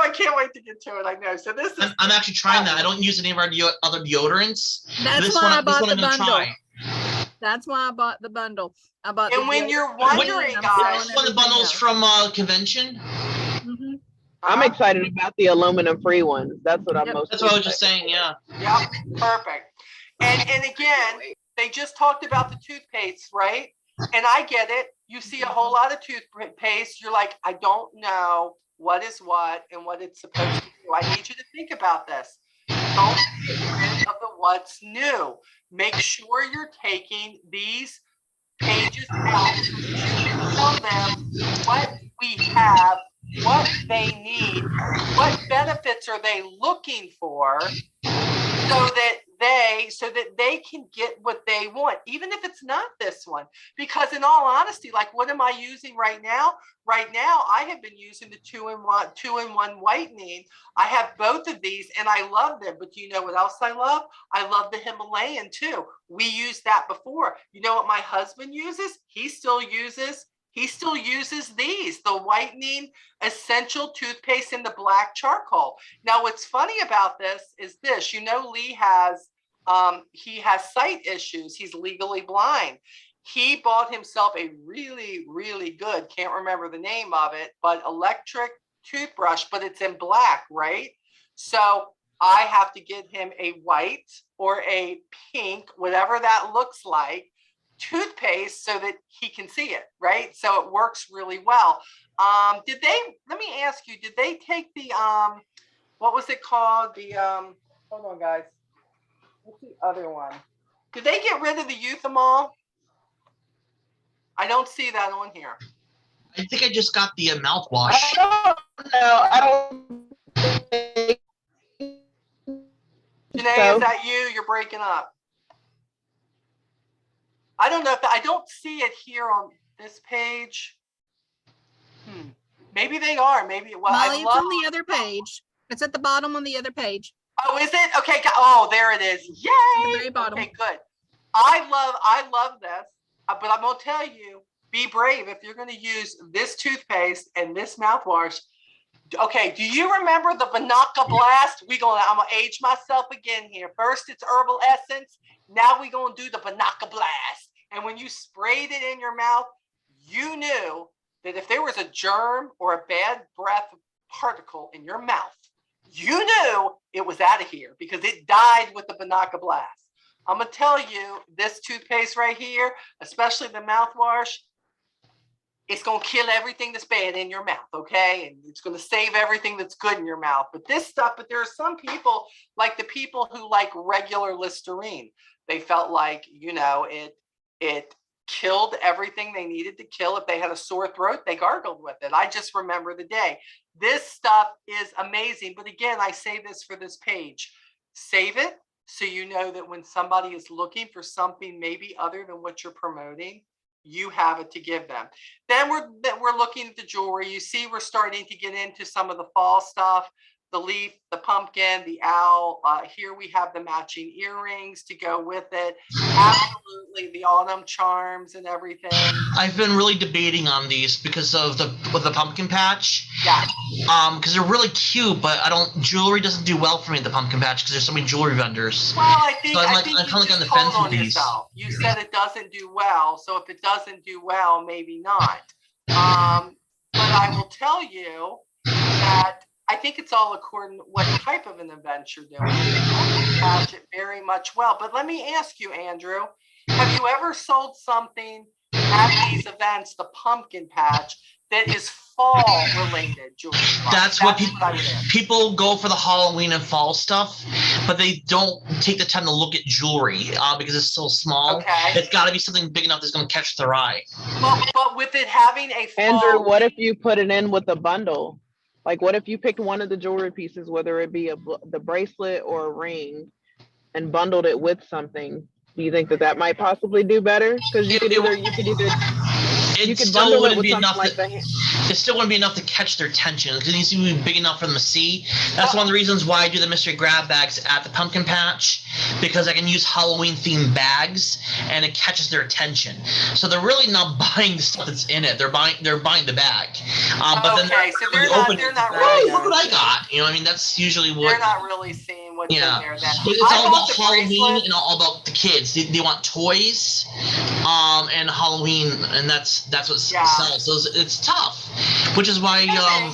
I can't wait to get to it. I know. So this is. I'm actually trying that. I don't use any of our other deodorants. That's why I bought the bundle. That's why I bought the bundle. And when you're wondering, guys, one of the bundles from convention. Mm-hmm. I'm excited about the aluminum free ones. That's what I'm most. That's what I was just saying. Yeah. Yep. Perfect. And again, they just talked about the toothpaste, right? And I get it. You see a whole lot of toothpaste. You're like, I don't know what is what and what it's supposed to do. I need you to think about this. Don't get rid of the what's new. Make sure you're taking these pages out so that you can tell them what we have, what they need, what benefits are they looking for, so that they can get what they want, even if it's not this one. Because in all honesty, like, what am I using right now? Right now, I have been using the two-in-one whitening. I have both of these and I love them. But do you know what else I love? I love the Himalayan too. We used that before. You know what my husband uses? He still uses these, the whitening essential toothpaste in the black charcoal. Now, what's funny about this is this, Lee has, he has sight issues. He's legally blind. He bought himself a really, really good, can't remember the name of it, but electric toothbrush, but it's in black, right? So I have to get him a white or a pink, whatever that looks like, toothpaste so that he can see it, right? So it works really well. Let me ask you, did they take the, what was it called? The, hold on guys. What's the other one? Did they get rid of the Euthymol? I don't see that on here. I think I just got the mouthwash. I don't know. I don't think Janae, so. is that you? You're breaking up. I don't know if I don't see it here on this page. Maybe they are. Maybe. Well, Molly, it's on the other page. It's at the bottom on the other page. Oh, is it? Okay. Oh, there it is. Yay! The very bottom. Okay, good. I love this. But I'm gonna tell you, be brave if you're gonna use this toothpaste and this mouthwash. Okay, do you remember the Banaca Blast? I'm gonna age myself again here. First, it's herbal essence. Now we're gonna do the Banaca Blast. And when you sprayed it in your mouth, you knew that if there was a germ or a bad breath particle in your mouth, you knew it was out of here because it died with the Banaca Blast. I'm gonna tell you, this toothpaste right here, especially the mouthwash, it's gonna kill everything that's bad in your mouth, okay? And it's gonna save everything that's good in your mouth. But there are some people, like the people who like regular Listerine. They felt like, it killed everything they needed to kill. If they had a sore throat, they gargled with it. I just remember the day. This stuff is amazing. But again, I say this for this page. Save it so you know that when somebody is looking for something maybe other than what you're promoting, you have it to give them. Then we're looking at the jewelry. You see, we're starting to get into some of the fall stuff. The leaf, the pumpkin, the owl. Here we have the matching earrings to go with it. Absolutely, the autumn charms and everything. I've been really debating on these because of the pumpkin patch. Yeah. Because they're really cute, but jewelry doesn't do well for me at the pumpkin patch because there's so many jewelry vendors. Well, I think I'm you kind of like on the just fence told with on these. yourself. You said it doesn't do well, so if it doesn't do well, maybe not. But I will tell you that I think it's all according to what type of an event you're doing. You patch it very much well. But let me ask you, Andrew, have you ever sold something at these events, the pumpkin patch, that is fall related jewelry? That's what people go for, the Halloween and fall stuff, but they don't take the time to look at jewelry because it's so small. Okay. It's got to be something big enough that's going to catch their eye. But with it having a fall. Andrew, what if you put it in with a bundle? Like, what if you picked one of the jewelry pieces, whether it be the bracelet or a ring, and bundled it with something? Do you think that might possibly do better? Because you could either you could bundle it with something like the it still wouldn't be enough to catch their attention. It needs to be big enough for them to see. That's one of the reasons why I do the mystery grab bags at the pumpkin patch, because I can use Halloween themed bags and it catches their attention. So they're really not buying the stuff that's in it. They're buying the bag. But then so they're not really. Look what I got. You know, I mean, that's usually what they're not really seeing what's in there. It's all about Halloween and all about the kids. They want toys, and Halloween, and that's what sells. So it's tough, which is why it can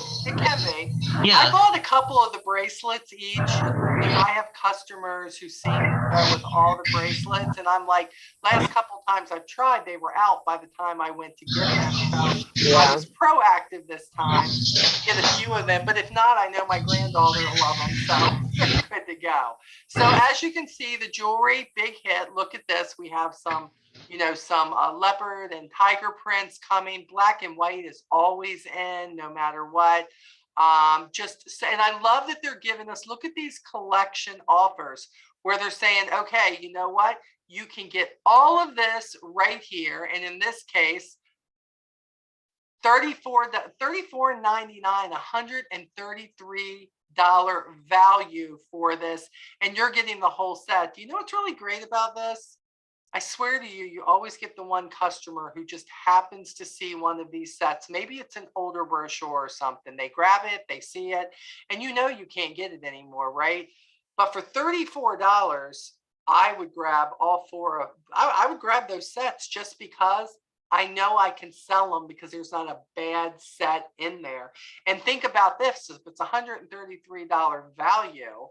be. Yeah. I bought a couple of the bracelets each. I have customers who seem to go with all the bracelets, and I'm like, last couple times I've tried, they were out by the time I went to get them. So I was proactive this time to get a few of them, but if not, I know my granddaughter will love them, so they're good to go. So as you can see, the jewelry, big hit. Look at this. We have some leopard and tiger prints coming. Black and white is always in, no matter what. And I love that they're giving us, look at these collection offers where they're saying, okay, you know what? You can get all of this right here. And in this case, $34.99, $133 value for this. And you're getting the whole set. Do you know what's really great about this? I swear to you, you always get the one customer who just happens to see one of these sets. Maybe it's an older brochure or something. They grab it, they see it, and you know you can't get it anymore, right? But for $34, I would grab all four of. I would grab those sets just because I know I can sell them because there's not a bad set in there. And think about this: if it's $133 value,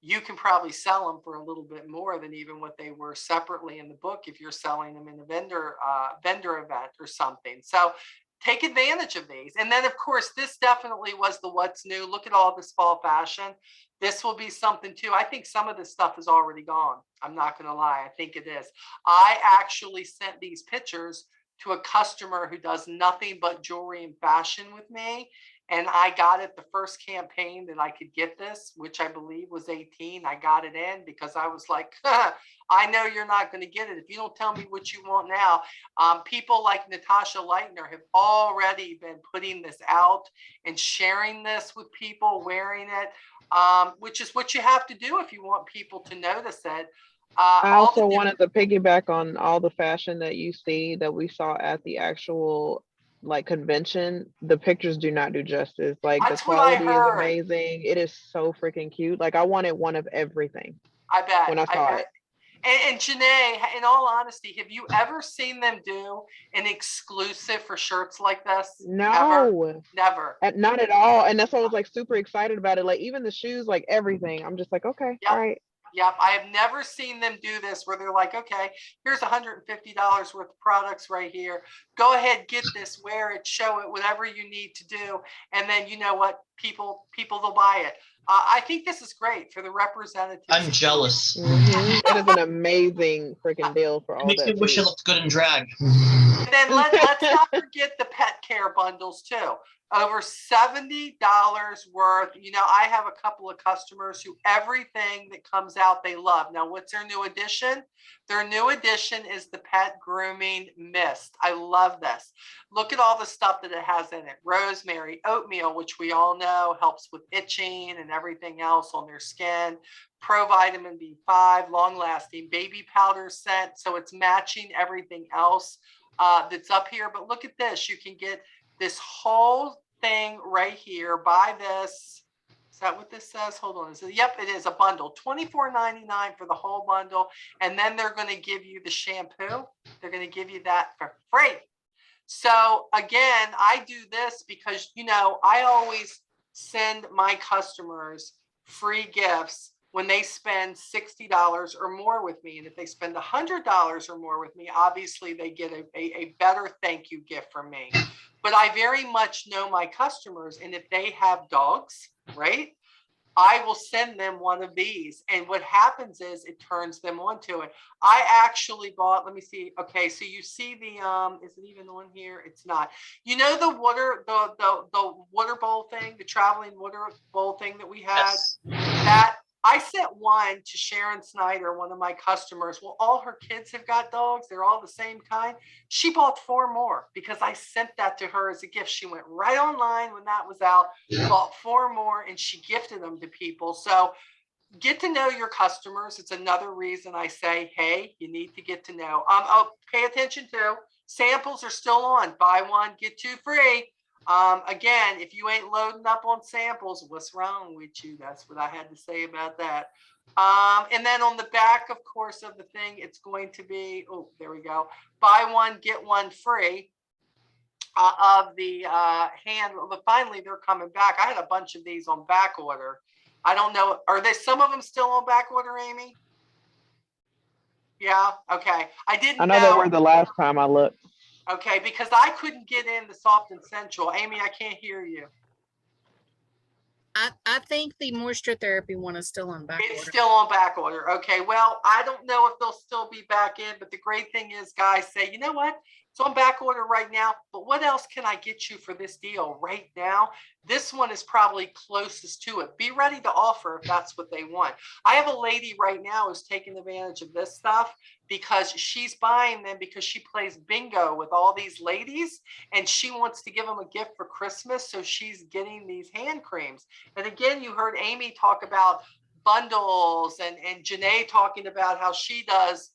you can probably sell them for a little bit more than even what they were separately in the book if you're selling them in a vendor event or something. So take advantage of these. And then, of course, this definitely was the what's new. Look at all this fall fashion. This will be something, too. I think some of this stuff is already gone. I'm not going to lie. I think it is. I actually sent these pictures to a customer who does nothing but jewelry and fashion with me. And I got it the first campaign that I could get this, which I believe was 18. I got it in because I was like, I know you're not going to get it if you don't tell me what you want now. People like Natasha Leitner have already been putting this out and sharing this with people wearing it, which is what you have to do if you want people to notice it. I also wanted to piggyback on all the fashion that you see that we saw at the actual convention. The pictures do not do justice. Like, the quality is amazing. It is so freaking cute. Like, I wanted one of everything. I bet. When I saw it. And Janae, in all honesty, have you ever seen them do an exclusive for shirts like this? No. Never. Not at all. And that's why I was like super excited about it. Like, even the shoes, like everything. I'm just like, okay, all right. Yep, I have never seen them do this where they're like, okay, here's $150 worth of products right here. Go ahead, get this, wear it, show it, whatever you need to do. And then you know what? People will buy it. I think this is great for the representatives. I'm jealous. Mm-hmm. It is an amazing freaking deal for all that. Makes me wish it looked good in drag. And then let's not forget the pet care bundles too. Over $70 worth. You know, I have a couple of customers who everything that comes out they love. Now, what's their new addition? Their new addition is the Pet Grooming Mist. I love this. Look at all the stuff that it has in it. Rosemary, oatmeal, which we all know helps with itching and everything else on their skin. Pro vitamin B5, long-lasting baby powder scent. So it's matching everything else that's up here. But look at this. You can get this whole thing right here. Buy this. Is that what this says? Hold on. Yep, it is a bundle. $24.99 for the whole bundle. And then they're going to give you the shampoo. They're going to give you that for free. So again, I do this because, you know, I always send my customers free gifts when they spend $60 or more with me. And if they spend $100 or more with me, obviously they get a better thank you gift from me. But I very much know my customers. And if they have dogs, right, I will send them one of these. And what happens is it turns them onto it. I actually bought, let me see. Okay, so you see the, is it even on here? It's not. You know the water, the water bowl thing, the traveling water bowl thing that we had? Yes. That I sent one to Sharon Snyder, one of my customers. Well, all her kids have got dogs. They're all the same kind. She bought 4 more because I sent that to her as a gift. She went right online when that was out, bought 4 more, and she gifted them to people. So get to know your customers. It's another reason I say, hey, you need to get to know. Oh, pay attention to samples are still on. Buy 1, get 2 free. Again, if you ain't loading up on samples, what's wrong with you? That's what I had to say about that. And then on the back, of course, of the thing, it's going to be, oh, there we go. Buy 1, get 1 free of the hand. But finally, they're coming back. I had a bunch of these on back order. I don't know. Are they some of them still on back order, Amy? Yeah. Okay. I didn't know. I know they were the last time I looked. Okay, because I couldn't get in the Soft and Sensual. Amy, I can't hear you. I think the moisture therapy one is still on back order. It's still on back order. Okay, well, I don't know if they'll still be back in, but the great thing is guys say, you know what? It's on back order right now, but what else can I get you for this deal right now? This one is probably closest to it. Be ready to offer if that's what they want. I have a lady right now who's taking advantage of this stuff because she's buying them because she plays bingo with all these ladies and she wants to give them a gift for Christmas. So she's getting these hand creams. And again, you heard Amy talk about bundles and Janae talking about how she does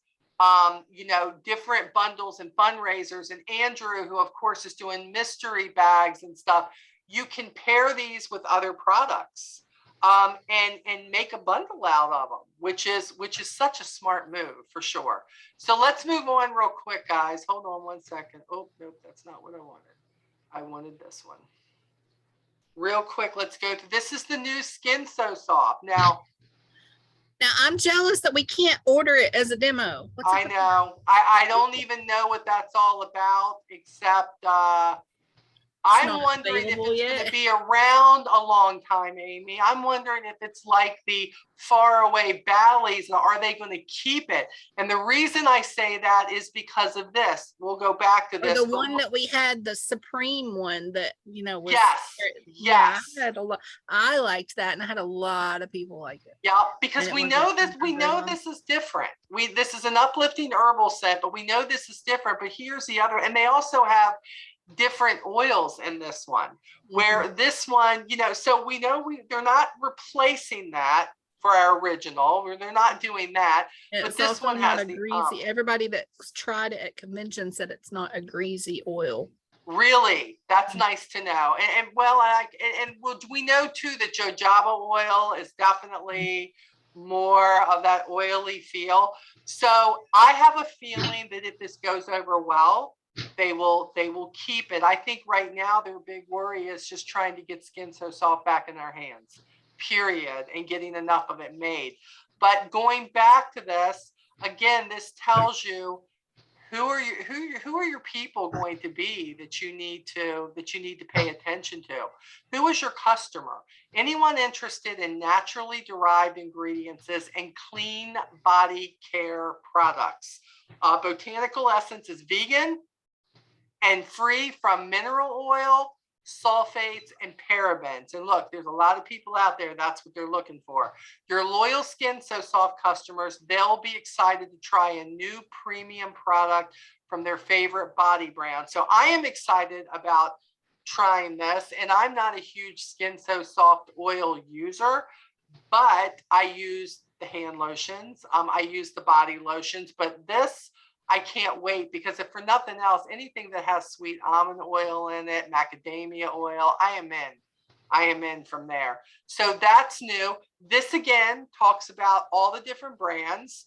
you know, different bundles and fundraisers, and Andrew, who of course is doing mystery bags and stuff. You can pair these with other products and make a bundle out of them, which is such a smart move for sure. So let's move on real quick, guys. Hold on 1 second. Oh, nope, that's not what I wanted. I wanted this one. Real quick, let's go to this. Is the new Skin So Soft. Now I'm jealous that we can't order it as a demo. I know. I don't even know what that's all about, except I'm wondering if it's going to be around a long time, Amy. I'm wondering if it's like the faraway valleys. Are they going to keep it? And the reason I say that is because of this. We'll go back to this. Or the one that we had, the Supreme one that, you know, was, yes. Yeah, I had a lot. I liked that, and I had a lot of people like it. Yeah, because we know this. We know this is different. This is an uplifting herbal scent, but we know this is different. But here's the other, and they also have different oils in this one, where this one, you know, so we know they're not replacing that for our original, or they're not doing that. But this one has the greasy. Everybody that's tried it at convention said it's not a greasy oil. Really, that's nice to know. And well, we know too that jojoba oil is definitely more of that oily feel. So I have a feeling that if this goes over well, they will keep it. I think right now their big worry is just trying to get Skin So Soft back in our hands, period, and getting enough of it made. But going back to this again, this tells you who are your people going to be that you need to pay attention to. Who is your customer? Anyone interested in naturally derived ingredients and clean body care products. Botanical Essence is vegan and free from mineral oil, sulfates, and parabens. And look, there's a lot of people out there, that's what they're looking for. Your loyal Skin So Soft customers, they'll be excited to try a new premium product from their favorite body brand. So I am excited about trying this, and I'm not a huge Skin So Soft oil user, but I use the hand lotions, I use the body lotions, but this, I can't wait, because if for nothing else, anything that has sweet almond oil in it, macadamia oil, I am in from there. So that's new. This again talks about all the different brands.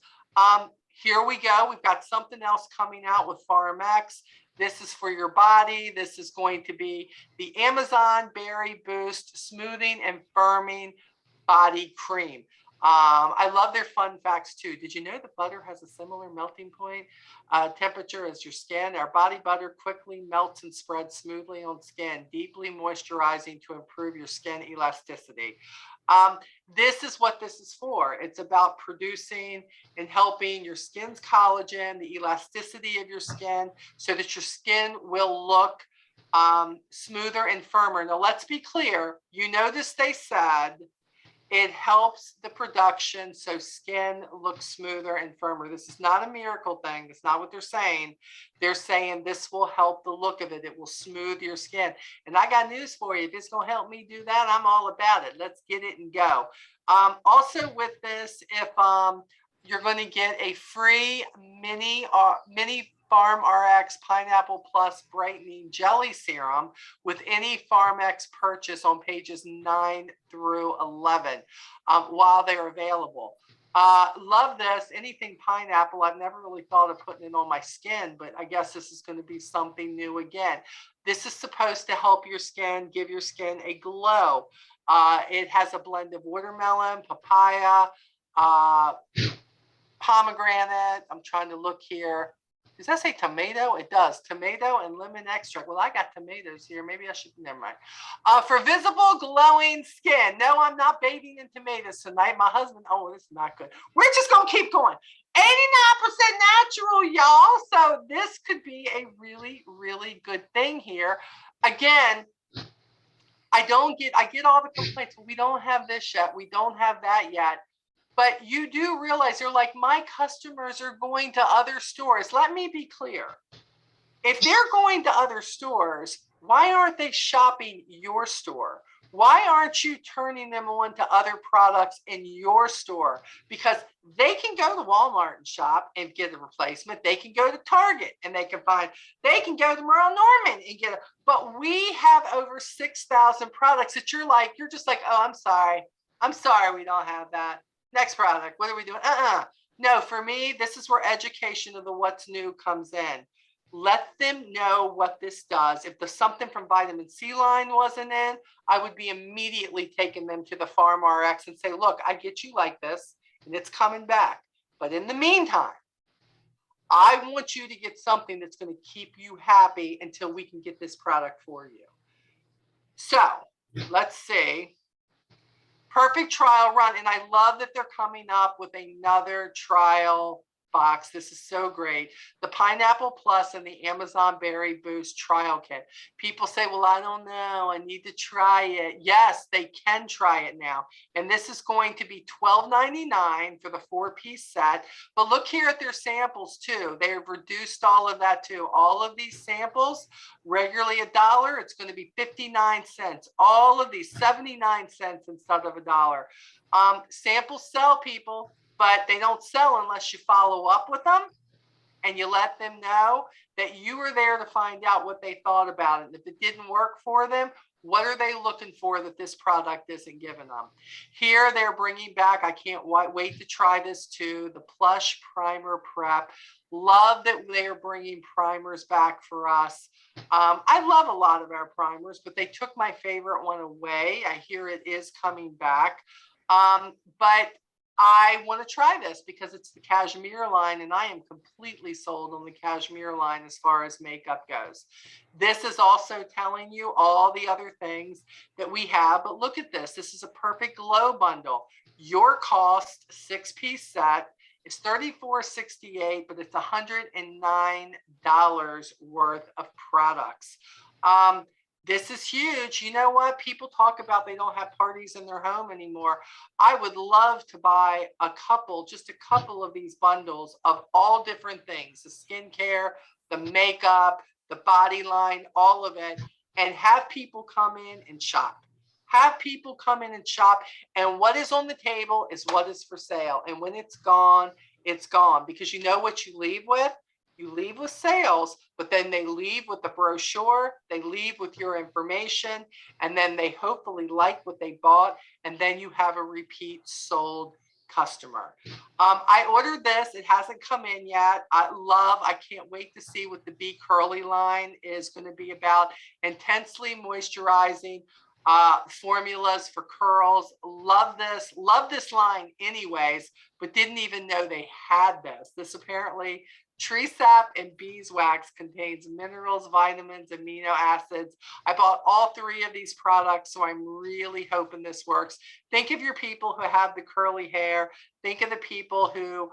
Here we go. We've got something else coming out with PharmX. This is for your body. This is going to be the Amazon Berry Boost Smoothing and Firming Body Cream. I love their fun facts too. Did you know that butter has a similar melting point temperature as your skin? Our body butter quickly melts and spreads smoothly on skin, deeply moisturizing to improve your skin elasticity. This is what this is for. It's about producing and helping your skin's collagen, the elasticity of your skin, so that your skin will look smoother and firmer. Now, let's be clear. You notice they said It helps the production so skin looks smoother and firmer. This is not a miracle thing. That's not what they're saying. They're saying this will help the look of it. It will smooth your skin. And I got news for you. If it's going to help me do that, I'm all about it. Let's get it and go. Also with this, if you're going to get a free mini Farm RX Pineapple Plus Brightening Jelly Serum with any PharmX purchase on pages 9 through 11 while they're available. Love this. Anything pineapple. I've never really thought of putting it on my skin, but I guess this is going to be something new again. This is supposed to help your skin, give your skin a glow. It has a blend of watermelon, papaya, pomegranate. I'm trying to look here. Does that say tomato? It does. Tomato and lemon extract. Well, I got tomatoes here. Maybe I should, never mind. For visible glowing skin. No, I'm not bathing in tomatoes tonight. My husband, oh, this is not good. We're just going to keep going. 89% natural, y'all. So this could be a really, really good thing here. Again, I get all the complaints. Well, we don't have this yet. We don't have that yet. But you do realize they're like, my customers are going to other stores. Let me be clear. If they're going to other stores, why aren't they shopping your store? Why aren't you turning them on to other products in your store? Because they can go to Walmart and shop and get a replacement. They can go to Target and they can go to Merle Norman and get it. But we have over 6,000 products that you're just like, oh, I'm sorry. We don't have that. Next product. What are we doing? No, for me, this is where education of the what's new comes in. Let them know what this does. If the something from vitamin C line wasn't in, I would be immediately taking them to the Farm RX and say, look, I get you like this and it's coming back. But in the meantime, I want you to get something that's going to keep you happy until we can get this product for you. So let's see. Perfect trial run. And I love that they're coming up with another trial box. This is so great. The Pineapple Plus and the Amazon Berry Boost trial kit. People say, well, I don't know. I need to try it. Yes, they can try it now. And this is going to be $12.99 for the 4-piece set. But look here at their samples too. They've reduced all of that too. All of these samples, regularly $1, it's going to be 59 cents. All of these 79 cents instead of $1. Samples sell, people. But they don't sell unless you follow up with them and you let them know that you were there to find out what they thought about it. And if it didn't work for them, what are they looking for that this product isn't giving them? Here they're bringing back, I can't wait to try this too, the Plush Primer Prep. Love that they're bringing primers back for us. I love a lot of our primers, but they took my favorite one away. I hear it is coming back. But I want to try this because it's the cashmere line and I am completely sold on the cashmere line as far as makeup goes. This is also telling you all the other things that we have, but look at this. This is a perfect glow bundle. Your cost 6-piece set is $34.68, but it's $109 worth of products. This is huge. You know what? People talk about they don't have parties in their home anymore. I would love to buy just a couple of these bundles of all different things, the skincare, the makeup, the body line, all of it, and have people come in and shop. Have people come in and shop. And what is on the table is what is for sale. And when it's gone, it's gone. Because you know what you leave with? You leave with sales, but then they leave with the brochure, they leave with your information, and then they hopefully like what they bought, and then you have a repeat sold customer. I ordered this. It hasn't come in yet. I can't wait to see what the Be Curly line is going to be about. Intensely moisturizing formulas for curls. Love this line anyways, but didn't even know they had this. This apparently tree sap and beeswax contains minerals, vitamins, amino acids. I bought all 3 of these products, so I'm really hoping this works. Think of your people who have the curly hair. Think of the people who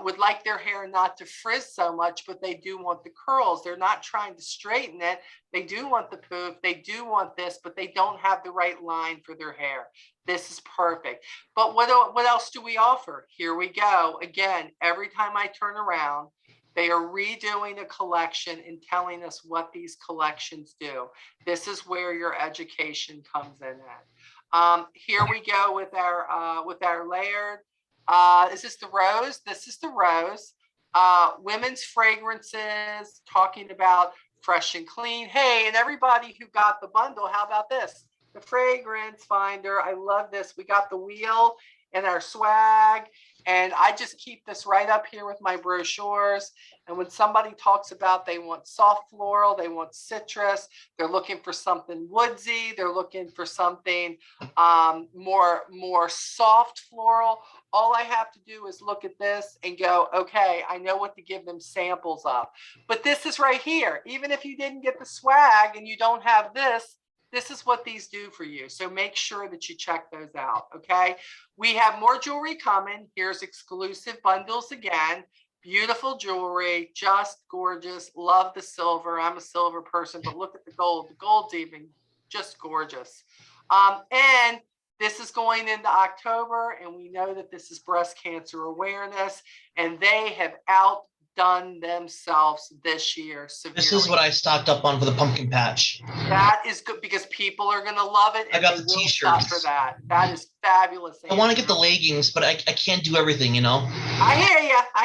would like their hair not to frizz so much, but they do want the curls. They're not trying to straighten it. They do want the poof. They do want this, but they don't have the right line for their hair. This is perfect. But what else do we offer? Here we go. Again, every time I turn around, they are redoing a collection and telling us what these collections do. This is where your education comes in at. Here we go with our layered. Is this the rose? This is the rose. Women's fragrances, talking about fresh and clean. Hey, and everybody who got the bundle, how about this? The fragrance finder. I love this. We got the wheel and our swag. And I just keep this right up here with my brochures. And when somebody talks about they want soft floral, they want citrus, they're looking for something woodsy, they're looking for something more soft floral, all I have to do is look at this and go, okay, I know what to give them samples of. But this is right here. Even if you didn't get the swag and you don't have this, this is what these do for you. So make sure that you check those out, okay? We have more jewelry coming. Here's exclusive bundles again. Beautiful jewelry, just gorgeous. Love the silver. I'm a silver person, but look at the gold. The gold's even just gorgeous. And this is going into October, and we know that this is breast cancer awareness, and they have outdone themselves this year severely. This is what I stocked up on for the pumpkin patch. That is good because people are going to love it. I got the t-shirts for that. That is fabulous. I want to get the leggings, but I can't do everything, you know. I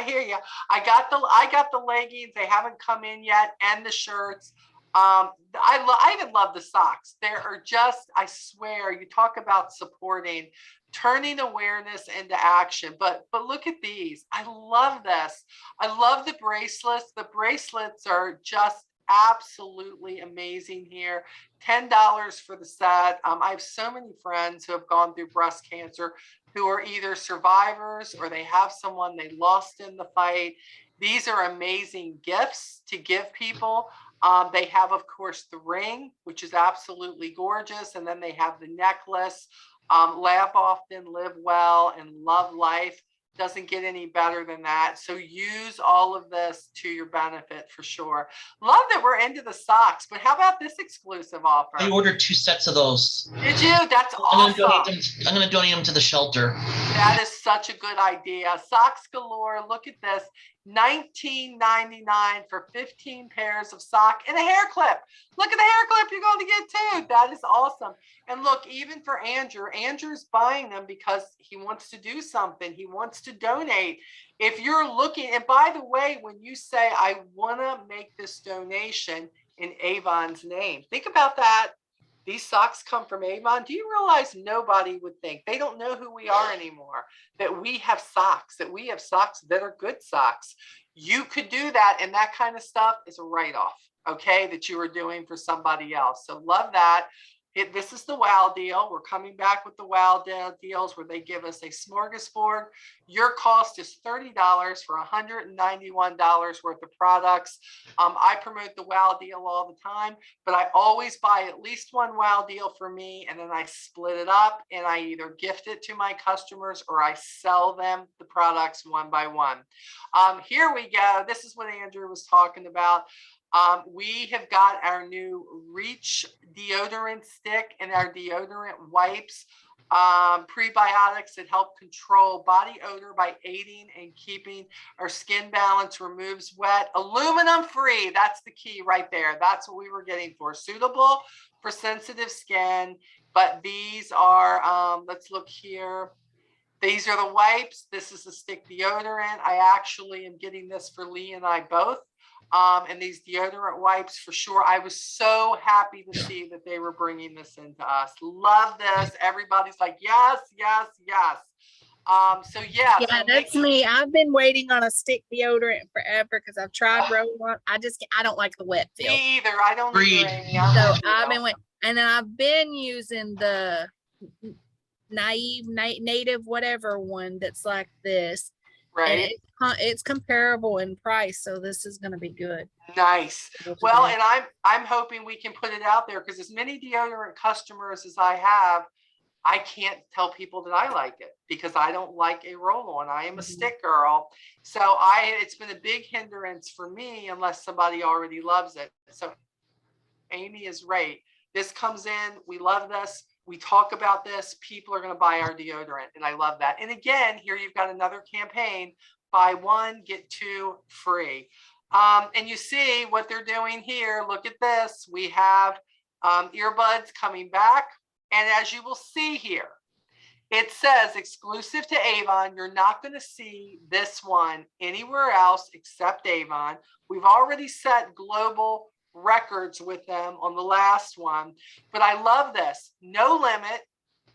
hear you. I got the leggings. They haven't come in yet, and the shirts. I even love the socks. There are just, I swear, you talk about supporting, turning awareness into action. But look at these. I love this. I love the bracelets. The bracelets are just absolutely amazing here. $10 for the set. I have so many friends who have gone through breast cancer who are either survivors or they have someone they lost in the fight. These are amazing gifts to give people. They have, of course, the ring, which is absolutely gorgeous. And then they have the necklace. Laugh often, live well, and love life. Doesn't get any better than that. So use all of this to your benefit for sure. Love that we're into the socks, but how about this exclusive offer? I ordered 2 sets of those. Did you? That's awesome. I'm going to donate them to the shelter. That is such a good idea. Socks galore. Look at this. $19.99 for 15 pairs of sock and a hair clip. Look at the hair clip you're going to get too. That is awesome. And look, even for Andrew's buying them because he wants to do something. He wants to donate. If you're looking, and by the way, when you say, I want to make this donation in Avon's name, think about that. These socks come from Avon. Do you realize nobody would think, they don't know who we are anymore, that we have socks that are good socks. You could do that, and that kind of stuff is a write-off, okay, that you are doing for somebody else. So love that. This is the WOW deal. We're coming back with the WOW deals where they give us a smorgasbord. Your cost is $30 for $191 worth of products. I promote the WOW deal all the time, but I always buy at least one WOW deal for me, and then I split it up, and I either gift it to my customers or I sell them the products one by one. Here we go. This is what Andrew was talking about. We have got our new Reach deodorant stick and our deodorant wipes, prebiotics that help control body odor by aiding and keeping our skin balance, removes wet, aluminum free. That's the key right there. That's what we were getting for. Suitable for sensitive skin. But these are, let's look here. These are the wipes. This is the stick deodorant. I actually am getting this for Lee and I both. And these deodorant wipes for sure. I was so happy to see that they were bringing this into us. Love this. Everybody's like, yes, yes, yes. So yeah. Yeah, so that's me. I've been waiting on a stick deodorant forever because I've tried roll-on. I don't like the wet feel. Me either. I don't either. So I've been waiting, and then I've been using the native whatever one that's like this. Right. And it's comparable in price, so this is going to be good. Nice. Well, and I'm hoping we can put it out there because as many deodorant customers as I have, I can't tell people that I like it because I don't like a roll-on. I am a stick girl. So it's been a big hindrance for me unless somebody already loves it. So Amy is right. This comes in. We love this. we talk about this, people are going to buy our deodorant. And I love that. And again, here you've got another campaign, buy one, get two free. And you see what they're doing here. Look at this. We have earbuds coming back. And as you will see here, it says exclusive to Avon. You're not going to see this one anywhere else except Avon. We've already set global records with them on the last one, but I love this. No limit.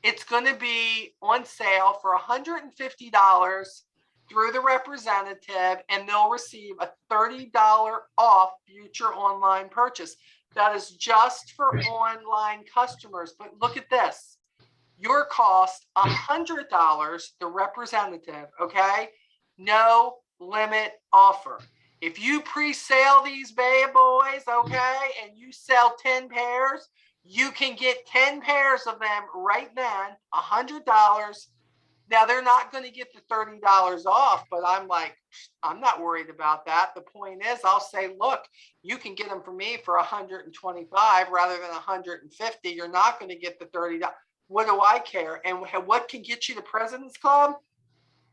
It's going to be on sale for $150 through the representative, and they'll receive a $30 off future online purchase. That is just for online customers. But look at this. Your cost $100, the representative, okay? No limit offer. If you pre-sale these bad boys, okay, and you sell 10 pairs, you can get 10 pairs of them right then, $100. Now, they're not going to get the $30 off, but I'm like, I'm not worried about that. The point is, I'll say, look, you can get them for me for $125 rather than $150. You're not going to get the $30. What do I care? And what can get you to President's Club?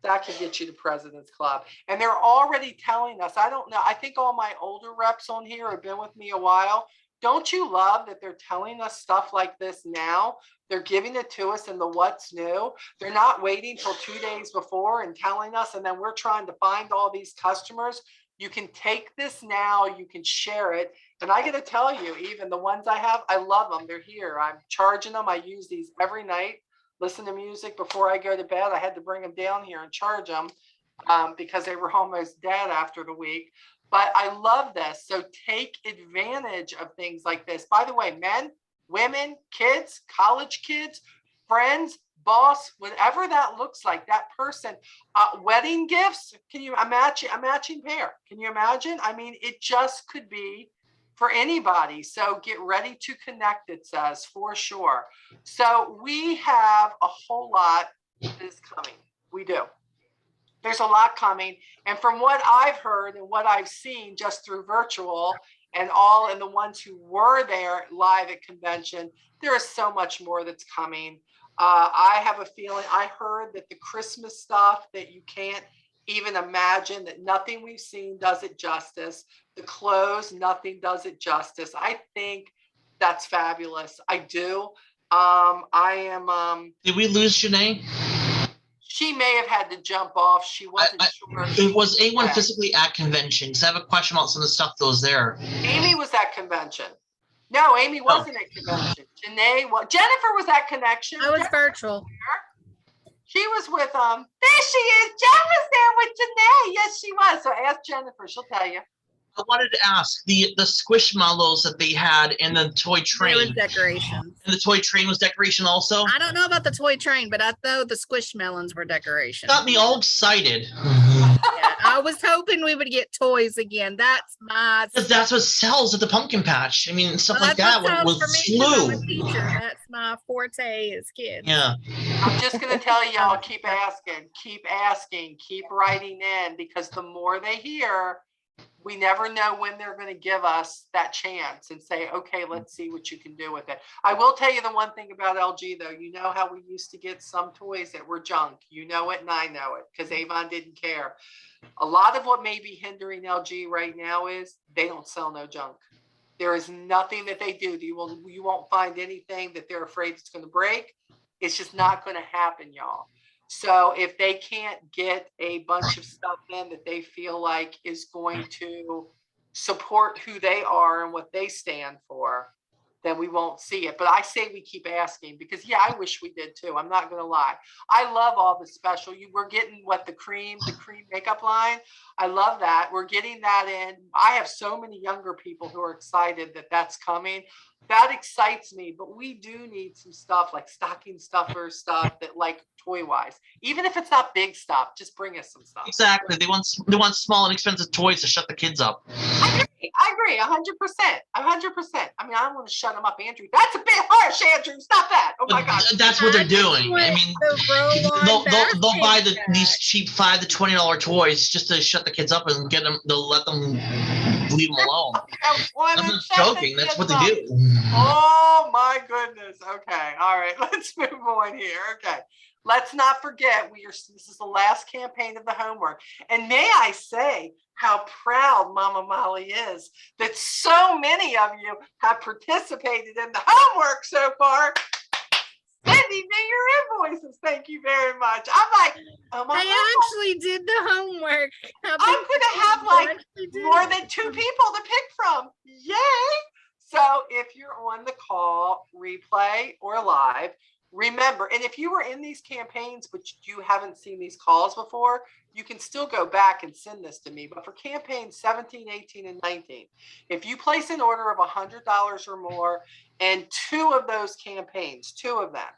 That can get you to President's Club. And they're already telling us, I don't know, I think all my older reps on here have been with me a while. Don't you love that they're telling us stuff like this now? They're giving it to us in the what's new. They're not waiting till 2 days before and telling us, and then we're trying to find all these customers. You can take this now, you can share it. And I got to tell you, even the ones I have, I love them. They're here. I'm charging them. I use these every night. Listen to music before I go to bed. I had to bring them down here and charge them because they were almost dead after the week. But I love this. So take advantage of things like this. By the way, men, women, kids, college kids, friends, boss, whatever that looks like, that person, wedding gifts. Can you imagine a matching pair? Can you imagine? I mean, it just could be for anybody. So get ready to connect, it says, for sure. So we have a whole lot that is coming. We do. There's a lot coming. And from what I've heard and what I've seen just through virtual and the ones who were there live at convention, there is so much more that's coming. I have a feeling, I heard that the Christmas stuff that you can't even imagine, that nothing we've seen does it justice. The clothes, nothing does it justice. I think that's fabulous. I do. Did we lose Janae? She may have had to jump off. She wasn't sure. Was anyone physically at convention? Because I have a question about some of the stuff that was there. Amy was at convention. No, Amy wasn't at convention. Jennifer was at connection. I was virtual. She was with there she is. Jen was there with Janae. Yes, she was. So ask Jennifer. She'll tell you. I wanted to ask the squishmallows that they had in the toy train. It was decorations. And the toy train was decoration also? I don't know about the toy train, but I know the squishmallows were decoration. Got me all excited. Yeah, I was hoping we would get toys again. That's what sells at the pumpkin patch. I mean, stuff like that was flew. That's my forte as kids. Yeah. I'm just going to tell y'all, keep asking, keep writing in, because the more they hear, we never know when they're going to give us that chance and say, okay, let's see what you can do with it. I will tell you the one thing about LG, though. You know how we used to get some toys that were junk. You know it, and I know it, because Avon didn't care. A lot of what may be hindering LG right now is they don't sell no junk. There is nothing that they do. You won't find anything that they're afraid it's going to break. It's just not going to happen, y'all. So if they can't get a bunch of stuff in that they feel like is going to support who they are and what they stand for, then we won't see it. But I say we keep asking, because yeah, I wish we did too. I'm not going to lie. I love all the special. We're getting the cream makeup line. I love that. We're getting that in. I have so many younger people who are excited that that's coming. That excites me, but we do need some stuff like stocking stuffer stuff that, like, toy wise, even if it's not big stuff, just bring us some stuff. Exactly. They want small and expensive toys to shut the kids up. I agree 100%. 100%. I mean, I don't want to shut them up, Andrew. That's a bit harsh, Andrew. Stop that. Oh my God. That's what they're doing. I mean, they'll buy these cheap $5 to $20 toys just to shut the kids up and they'll let them leave them alone. I'm not joking. That's what they do. Oh my goodness. Okay. All right. Let's move on here. Okay. Let's not forget this is the last campaign of the homework. And may I say how proud Mama Molly is that so many of you have participated in the homework so far. Sending me your invoices. Thank you very much. I'm like, oh my God. I actually did the homework. I'm going to have like more than 2 people to pick from. Yay. So if you're on the call, replay, or live, remember, and if you were in these campaigns, but you haven't seen these calls before, you can still go back and send this to me. But for campaigns 17, 18, and 19, if you place an order of $100 or more and 2 of those campaigns, 2 of them,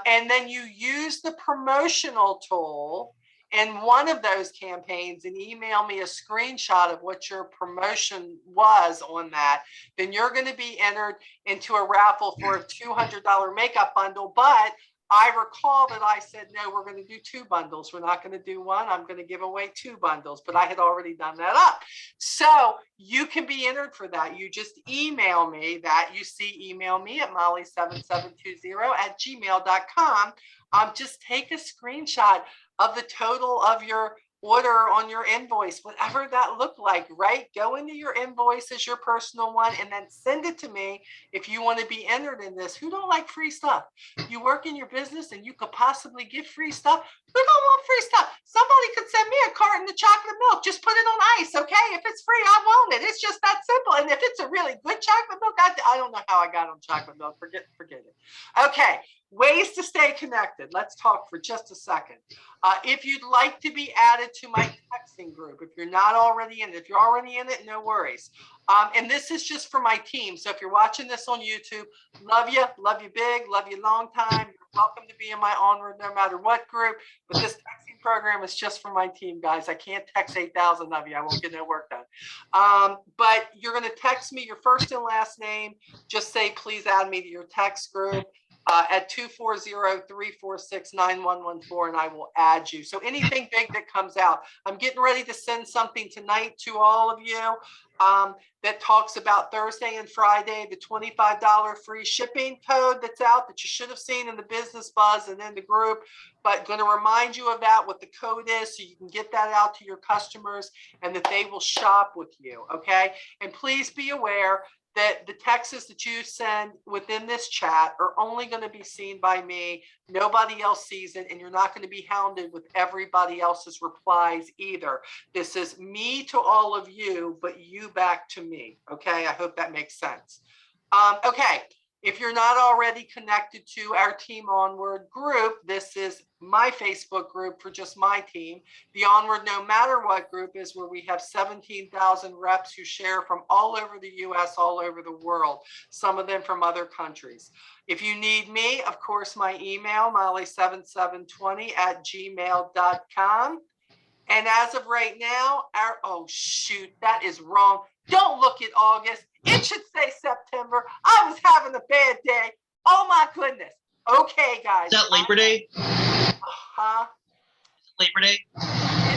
and then you use the promotional tool in one of those campaigns and email me a screenshot of what your promotion was on that, then you're going to be entered into a raffle for a $200 makeup bundle. But I recall that I said, no, we're going to do 2 bundles. We're not going to do 1. I'm going to give away 2 bundles, but I had already done that up. So you can be entered for that. You just email me that. Email me at molly7720@gmail.com. Just take a screenshot of the total of your order on your invoice, whatever that looked like, right? Go into your invoice as your personal one and then send it to me if you want to be entered in this. Who don't like free stuff? You work in your business and you could possibly get free stuff. Who don't want free stuff? Somebody could send me a carton of chocolate milk. Just put it on ice, okay? If it's free, I want it. It's just that simple. And if it's a really good chocolate milk, I don't know how I got on chocolate milk. Forget it. Okay. Ways to stay connected. Let's talk for just a second. If you'd like to be added to my texting group, if you're not already in it, if you're already in it, no worries. And this is just for my team. So if you're watching this on YouTube, love you big, love you long time. You're welcome to be in my Onward No Matter What group. But this texting program is just for my team, guys. I can't text 8,000 of you. I won't get no work done. But you're going to text me your first and last name. Just say, please add me to your text group. At 240-346-9114, and I will add you. So anything big that comes out, I'm getting ready to send something tonight to all of you that talks about Thursday and Friday, the $25 free shipping code that's out that you should have seen in the Business Buzz and in the group, but going to remind you of that, what the code is, so you can get that out to your customers and that they will shop with you, okay? And please be aware that the texts that you send within this chat are only going to be seen by me. Nobody else sees it, and you're not going to be hounded with everybody else's replies either. This is me to all of you, but you back to me. Okay, I hope that makes sense. Okay, if you're not already connected to our Team Onward group, this is my Facebook group for just my team. The Onward No Matter What group is where we have 17,000 reps who share from all over the US, all over the world, some of them from other countries. If you need me, of course, my email, molly7720@gmail.com. And as of right now, oh shoot, that is wrong. Don't look at August. It should say September. I was having a bad day. Oh my goodness. Okay, guys. Is that Labor Day? Huh? Labor Day?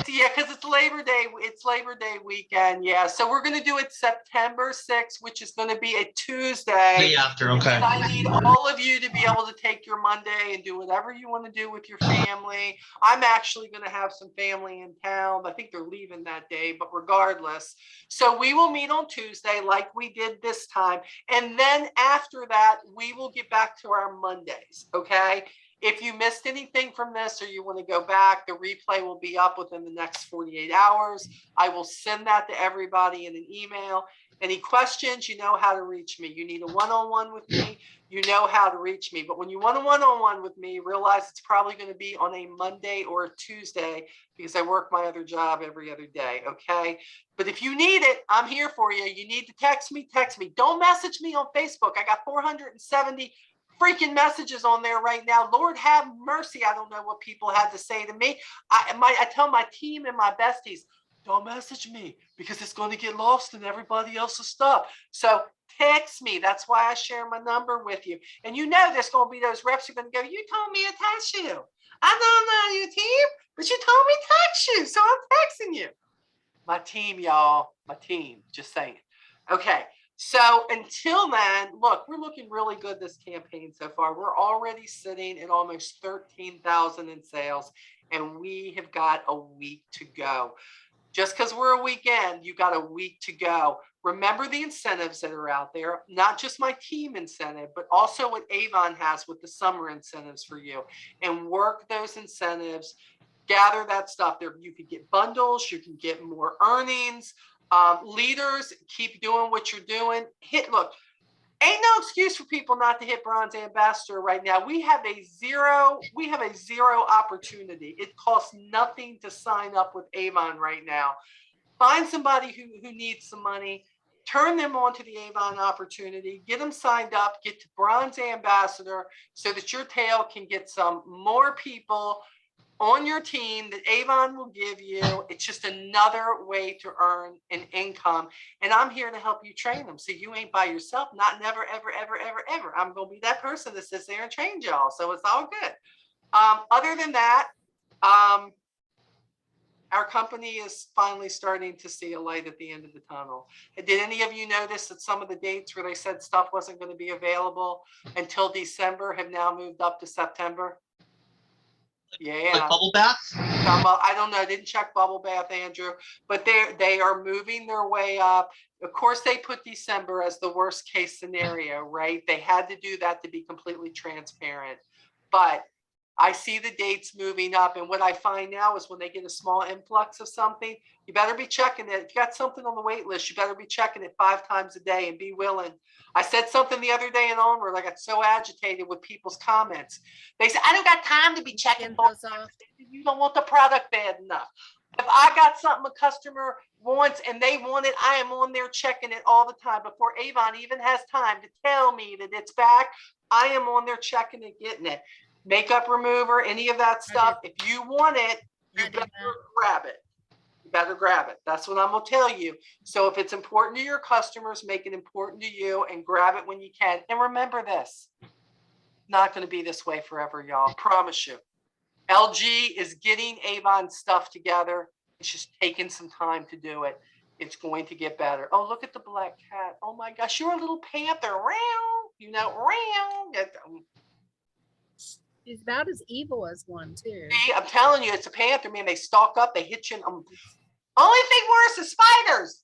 Because it's Labor Day. It's Labor Day weekend. Yeah. So we're going to do it September 6th, which is going to be a Tuesday. Day after. Okay. And I need all of you to be able to take your Monday and do whatever you want to do with your family. I'm actually going to have some family in town. I think they're leaving that day, but regardless. So we will meet on Tuesday like we did this time. And then after that, we will get back to our Mondays. Okay. If you missed anything from this or you want to go back, the replay will be up within the next 48 hours. I will send that to everybody in an email. Any questions, you know how to reach me. You need a one-on-one with me, you know how to reach me. But when you want a one-on-one with me, realize it's probably going to be on a Monday or a Tuesday because I work my other job every other day, okay? But if you need it, I'm here for you. You need to text me, text me. Don't message me on Facebook. I got 470 freaking messages on there right now. Lord have mercy. I don't know what people had to say to me. I tell my team and my besties, don't message me because it's going to get lost in everybody else's stuff. So text me. That's why I share my number with you. And you know there's going to be those reps who are going to go, you told me to text you. I don't know you, team, but you told me to text you. So I'm texting you. My team, y'all. My team. Just saying. Okay. So until then, look, we're looking really good this campaign so far. We're already sitting at almost 13,000 in sales, and we have got a week to go. Just because we're a weekend, you got a week to go. Remember the incentives that are out there, not just my team incentive, but also what Avon has with the summer incentives for you, and work those incentives. Gather that stuff there. You can get bundles, you can get more earnings. Leaders, keep doing what you're doing. Look, ain't no excuse for people not to hit bronze ambassador right now. We have a zero opportunity. It costs nothing to sign up with Avon right now. Find somebody who needs some money, turn them on to the Avon opportunity, get them signed up, get to bronze ambassador so that your tail can get some more people on your team that Avon will give you. It's just another way to earn an income. And I'm here to help you train them. So you ain't by yourself, not never, ever, ever, ever, ever. I'm going to be that person that sits there and trains y'all. So it's all good. Other than that, our company is finally starting to see a light at the end of the tunnel. Did any of you notice that some of the dates where they said stuff wasn't going to be available until December have now moved up to September? Yeah. Like bubble bath? I don't know. I didn't check bubble bath, Andrew, but they are moving their way up. Of course, they put December as the worst case scenario, right? They had to do that to be completely transparent. But I see the dates moving up. And what I find now is when they get a small influx of something, you better be checking it. If you got something on the wait list, you better be checking it 5 times a day and be willing. I said something the other day in Onward. I got so agitated with people's comments. They said, I don't got time to be checking those off. You don't want the product bad enough. If I got something a customer wants and they want it, I am on there checking it all the time. Before Avon even has time to tell me that it's back, I am on there checking it, getting it. Makeup remover, any of that stuff. If you want it, you better grab it. You better grab it. That's what I'm going to tell you. So if it's important to your customers, make it important to you and grab it when you can. And remember this, not going to be this way forever, y'all. Promise you. LG is getting Avon stuff together. It's just taking some time to do it. It's going to get better. Oh, look at the black cat. Oh my gosh, you're a little panther. You know, she's about as evil as one too. See, I'm telling you, it's a panther, man. They stalk up, they hit you. Only thing worse is spiders.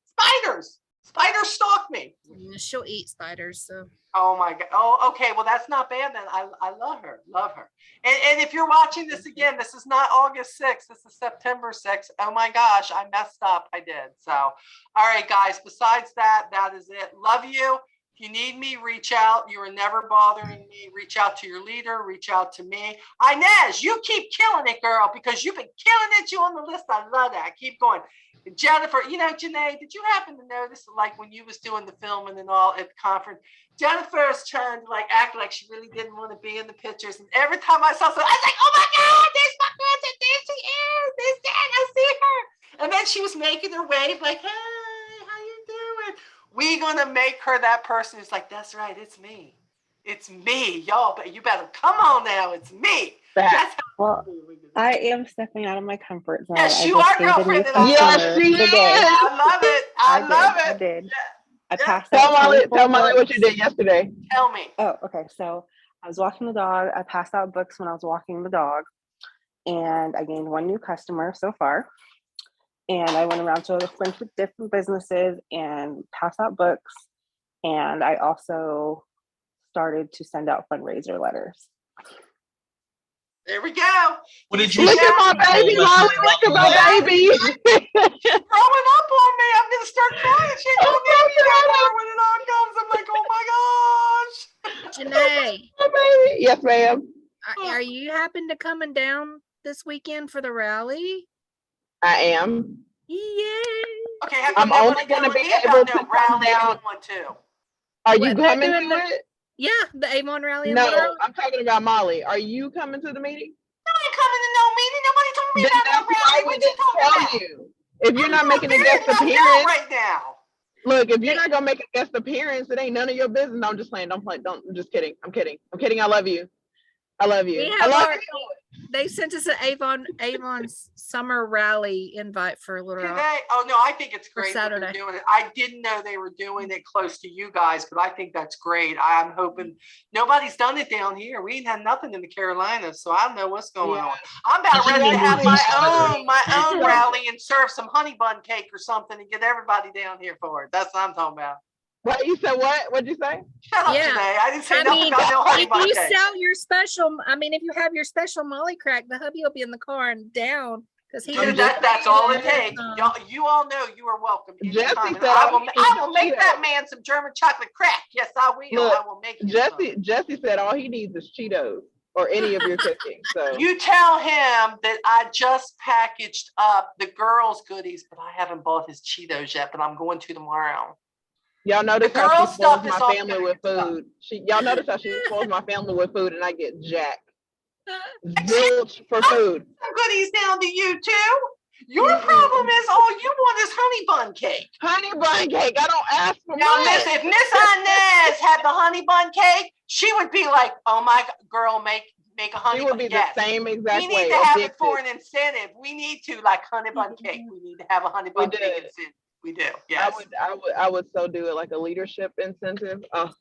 Spiders stalk me. She'll eat spiders, so. Oh my God. Oh, okay. Well, that's not bad then. I love her. And if you're watching this again, this is not August 6th. This is September 6th. Oh my gosh, I messed up. I did. So, all right, guys. Besides that, that is it. Love you. If you need me, reach out. You are never bothering me. Reach out to your leader. Reach out to me. Inez, you keep killing it, girl, because you've been killing it. You on the list. I love that. Keep going. Jennifer, you know, Janae, did you happen to notice, like, when you was doing the filming and all at the conference, Jennifer is trying to, like, act like she really didn't want to be in the pictures. And every time I saw something, I was like, oh, my God, there's my cousin. There she is. There's Jen. I see her. And then she was making her wave, like, hey, how you doing? We're going to make her that person who's like, that's right, it's me. It's me, y'all. But you better come on now. It's me. That's how I am stepping out of my comfort zone. Yes, you are, girlfriend. Yes, she is. I love it. I did. Yeah. I passed out. Tell Molly what you did yesterday. Tell me. Oh, okay. So I was walking the dog. I passed out books when I was walking the dog, and I gained 1 new customer so far. And I went around to a bunch of different businesses and passed out books. And I also started to send out fundraiser letters. There we go. What did you look at my baby, Molly? Look at my baby. She's growing up on me. I'm gonna start crying. She's gonna get me down when it all comes. I'm like, oh my gosh. Janae. My baby. Yes, ma'am. Are you happen to coming down this weekend for the rally? I am. Yay. Okay, I'm only gonna be able to come down. Too. Are you coming to it? Yeah, the Avon rally. No, I'm talking about Molly. Are you coming to the meeting? No, I ain't coming to no meeting. Nobody told me about no rally. What you talking about? If you're not making a guest appearance right now. Look, if you're not gonna make a guest appearance, it ain't none of your business. No, I'm just playing. Don't play. Don't. I'm just kidding. I'm kidding. I love you. I love you. I love you. They sent us an Avon's summer rally invite for a little. Do they? Oh no, I think it's great that they're Saturday. doing it. I didn't know they were doing it close to you guys, but I think that's great. I'm hoping nobody's done it down here. We ain't had nothing in the Carolinas, so I don't know what's going on. I'm about I think ready to they have moved my own rally and serve some honey bun cake or something and get everybody down here for it. That's what I'm talking about. What you said? What'd you say? Shut up Yeah. today. I didn't say I nothing mean, about no honey if bun you cake. sell your special, if you have your special Molly crack, the hubby will be in the car and down because he. Dude, that's all it takes. You all know you are welcome. Jesse anytime. And said I will make that man some German chocolate crack. Yes, I will. Look, I will make him Jesse said all he needs is Cheetos or any of your cooking. So You tell him that I just packaged up the girls' goodies, but I haven't bought his Cheetos yet, but I'm going to tomorrow. y'all notice The how girl she stuff spoils is my all family good with stuff. food. Y'all notice how she spoils my family with food and I get jacked. Zilch for food. Some goodies down to you too. Your problem is all you want is honey bun cake. Honey bun cake. I don't ask for Now, much. if Miss Inez had the honey bun cake, she would be like, "Oh my girl, make a honey She bun." would be Yes. the same exact We way. need to have it addicted. for an incentive. We need to like honey bun cake. We need to have a honey bun cake did. incentive. We do. Yes. I would so do it like a leadership incentive. Oh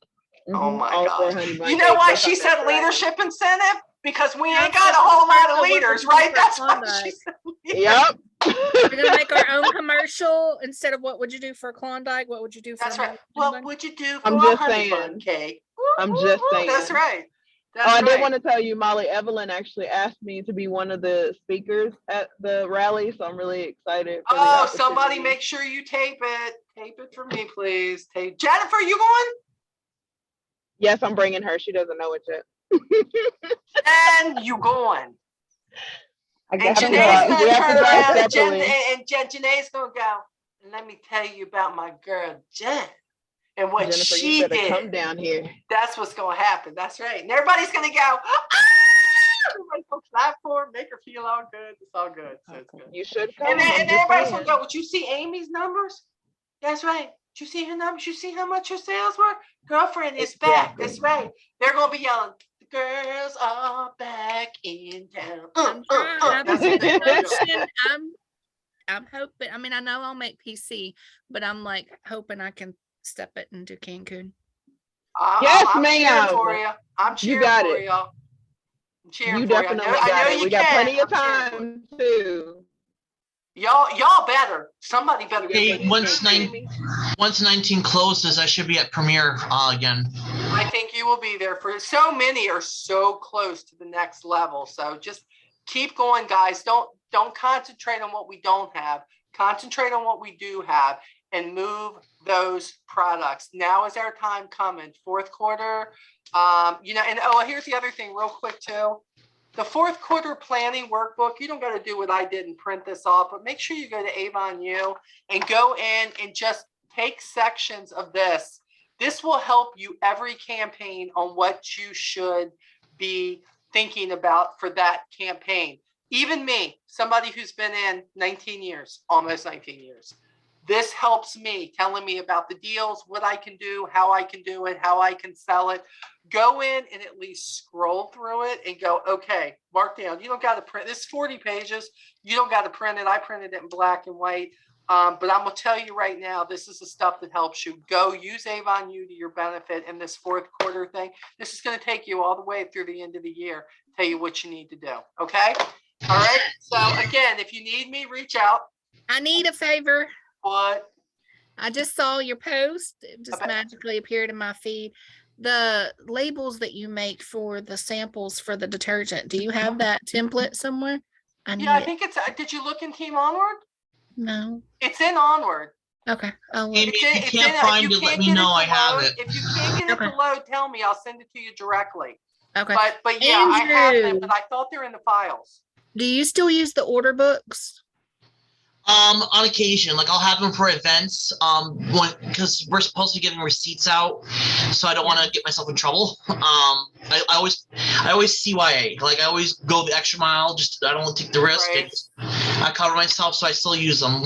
Mhm. my All for gosh. honey bun You know cake. why That's she how said that's leadership incentive? Because we Yeah, ain't got a that's whole lot exactly of what leaders, we're doing right? for That's why Klondike. she said Yep. We're gonna make our own commercial instead of what would you do for Klondike? What would you do for? That's a right. honey What bun? would you do for I'm a just honey bun saying. cake? I'm just saying. That's right. That's I right. did want to tell you, Molly Evelyn actually asked me to be one of the speakers at the rally, so I'm really excited. For Oh, the somebody opportunity. make sure you tape it. Tape it for me, please. Tape. Jennifer, you going? Yes, I'm bringing her. She doesn't know it yet. And you going? I And guess I'm Janae's going. gonna turn around and separately. Janae's gonna go. Let me tell you about my girl Jen and what Jennifer, she you better did. come down here. That's what's gonna happen. That's right. And everybody's gonna go. Ah! Everybody's gonna clap for her, make her feel all good. It's all good. So it's good. You should come. And then I'm just everybody's saying. gonna go. Would you see Amy's numbers? That's right. Did you see her numbers? You see how much her sales were? Girlfriend is back. Exactly. That's right. They're gonna be yelling. The girls are back in town. I'm trying. That's what they're gonna do. I'm hoping. I know I'll make PC, but I'm like hoping I can step it into Cancun. Yes, I'm ma'am. cheering for you. I'm You cheering got for it. y'all. I'm cheering You for you. definitely I got know it. you We got can. plenty of I'm cheering for time too. Y'all better. Somebody better. Hey, be once 19 closes, I should be at Premiere again. I think you will be there for so many are so close to the next level. So just keep going, guys. Don't concentrate on what we don't have. Concentrate on what we do have and move those products. Now is our time coming. Fourth quarter. And here's the other thing real quick too. The fourth quarter planning workbook, you don't got to do what I did and print this off, but make sure you go to Avon Now and go in and just take sections of this. This will help you every campaign on what you should be thinking about for that campaign. Even me, somebody who's been in 19 years, almost 19 years. This helps me, telling me about the deals, what I can do, how I can do it, how I can sell it. Go in and at least scroll through it and go, okay, mark down. You don't got to print this 40 pages. You don't got to print it. I printed it in black and white. But I'm going to tell you right now, this is the stuff that helps you. Go use Avon Now to your benefit in this fourth quarter thing. This is going to take you all the way through the end of the year, tell you what you need to do. Okay? All right. So again, if you need me, reach out. I need a favor. What? I just saw your post. It just Okay. magically appeared in my feed. The labels that you make for the samples for the detergent. Do you have that template somewhere? I need Yeah, I it. think it's. Did you look in Team Onward? No. It's in Onward. Okay. I'll look. Amy, if you can't find it, let me know. I have it. If you can't get it to Okay. load, tell me. I'll send it to you directly. Okay. But yeah, I have them, Andrew. but I thought they're in the files. Do you still use the order books? On occasion, like I'll have them for events, because we're supposed to be giving receipts out, so I don't want to get myself in trouble. I always CYA, like I always go the extra mile, just I don't want to take the risk. Right. I cover myself, so I still use them.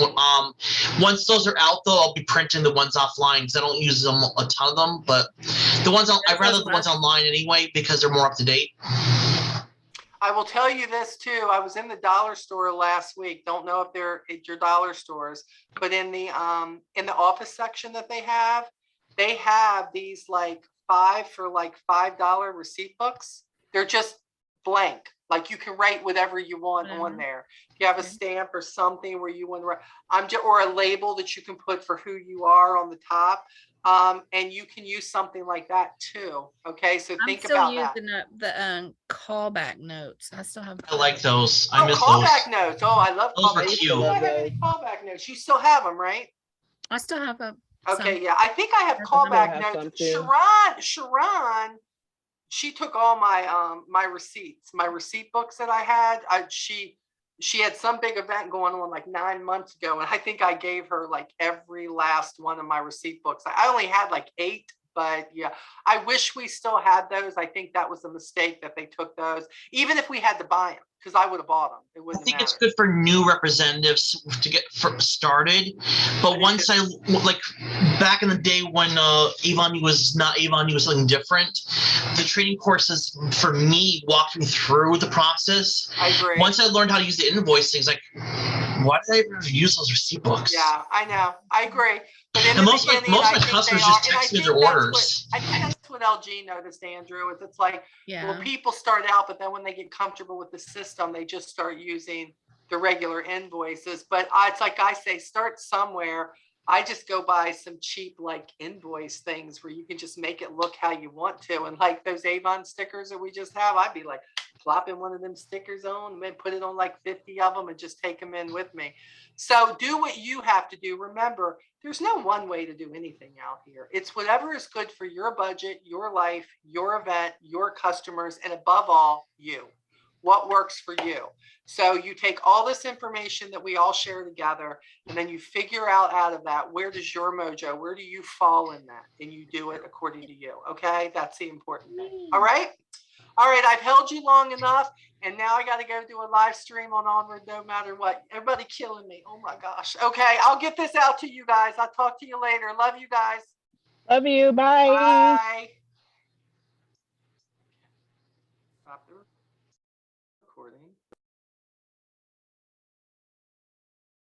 Once those are out, though, I'll be printing the ones offline because I don't use them a ton of them. But the ones I'd rather the ones online anyway because they're more up to date. I will tell you this too. I was in the dollar store last week. Don't know if they're at your dollar stores, but in the office section that they have these like $5 receipt books. They're just blank. Like you can write whatever you want on there. If you have a stamp or something where you want to write, or a label that you can put for who you are on the top. And you can use something like that too. Okay, so think about that. I'm still using up the callback notes. I still have. I like those. I miss callback those. notes. Oh, I love Those callback. are cute. Do I have any callback notes? You still have them, right? I still have a. Okay, yeah. I think I have That's callback have some notes. too. Sharon, she took all my my receipts, my receipt books that I had. She had some big event going on like 9 months ago, and I think I gave her like every last one of my receipt books. I only had like 8, but yeah, I wish we still had those. I think that was a mistake that they took those, even if we had to buy them, because I would have bought them. It I wouldn't think it's matter. good for new representatives to get started. But once I like back in the day when Avon was not Avon, was something different. The training courses for me walked me through the process. I agree. Once I learned how to use the invoicing, like, why did I ever use those receipt books? Yeah, I know. I agree. But in And the most of beginning, my customers just text me their orders. I think that's what LG noticed, Andrew. It's like, well, Yeah. people start out, but then when they get comfortable with the system, they just start using the regular invoices. But it's like I say, start somewhere. I just go buy some cheap like invoice things where you can just make it look how you want to. And like those Avon stickers that we just have, I'd be like plopping one of them stickers on and then put it on like 50 of them and just take them in with me. So do what you have to do. Remember, there's no one way to do anything out here. It's whatever is good for your budget, your life, your event, your customers, and above all, you. What works for you? So you take all this information that we all share together, and then you figure out of that, where does your mojo, where do you fall in that? And you do it according to you. Okay, that's the important thing. All right. All right, I've held you long enough, and now I got to go do a live stream on Onward no matter what. Everybody killing me. Oh my gosh. Okay, I'll get this out to you guys. I'll talk to you later. Love you guys. Love you. Bye. Bye.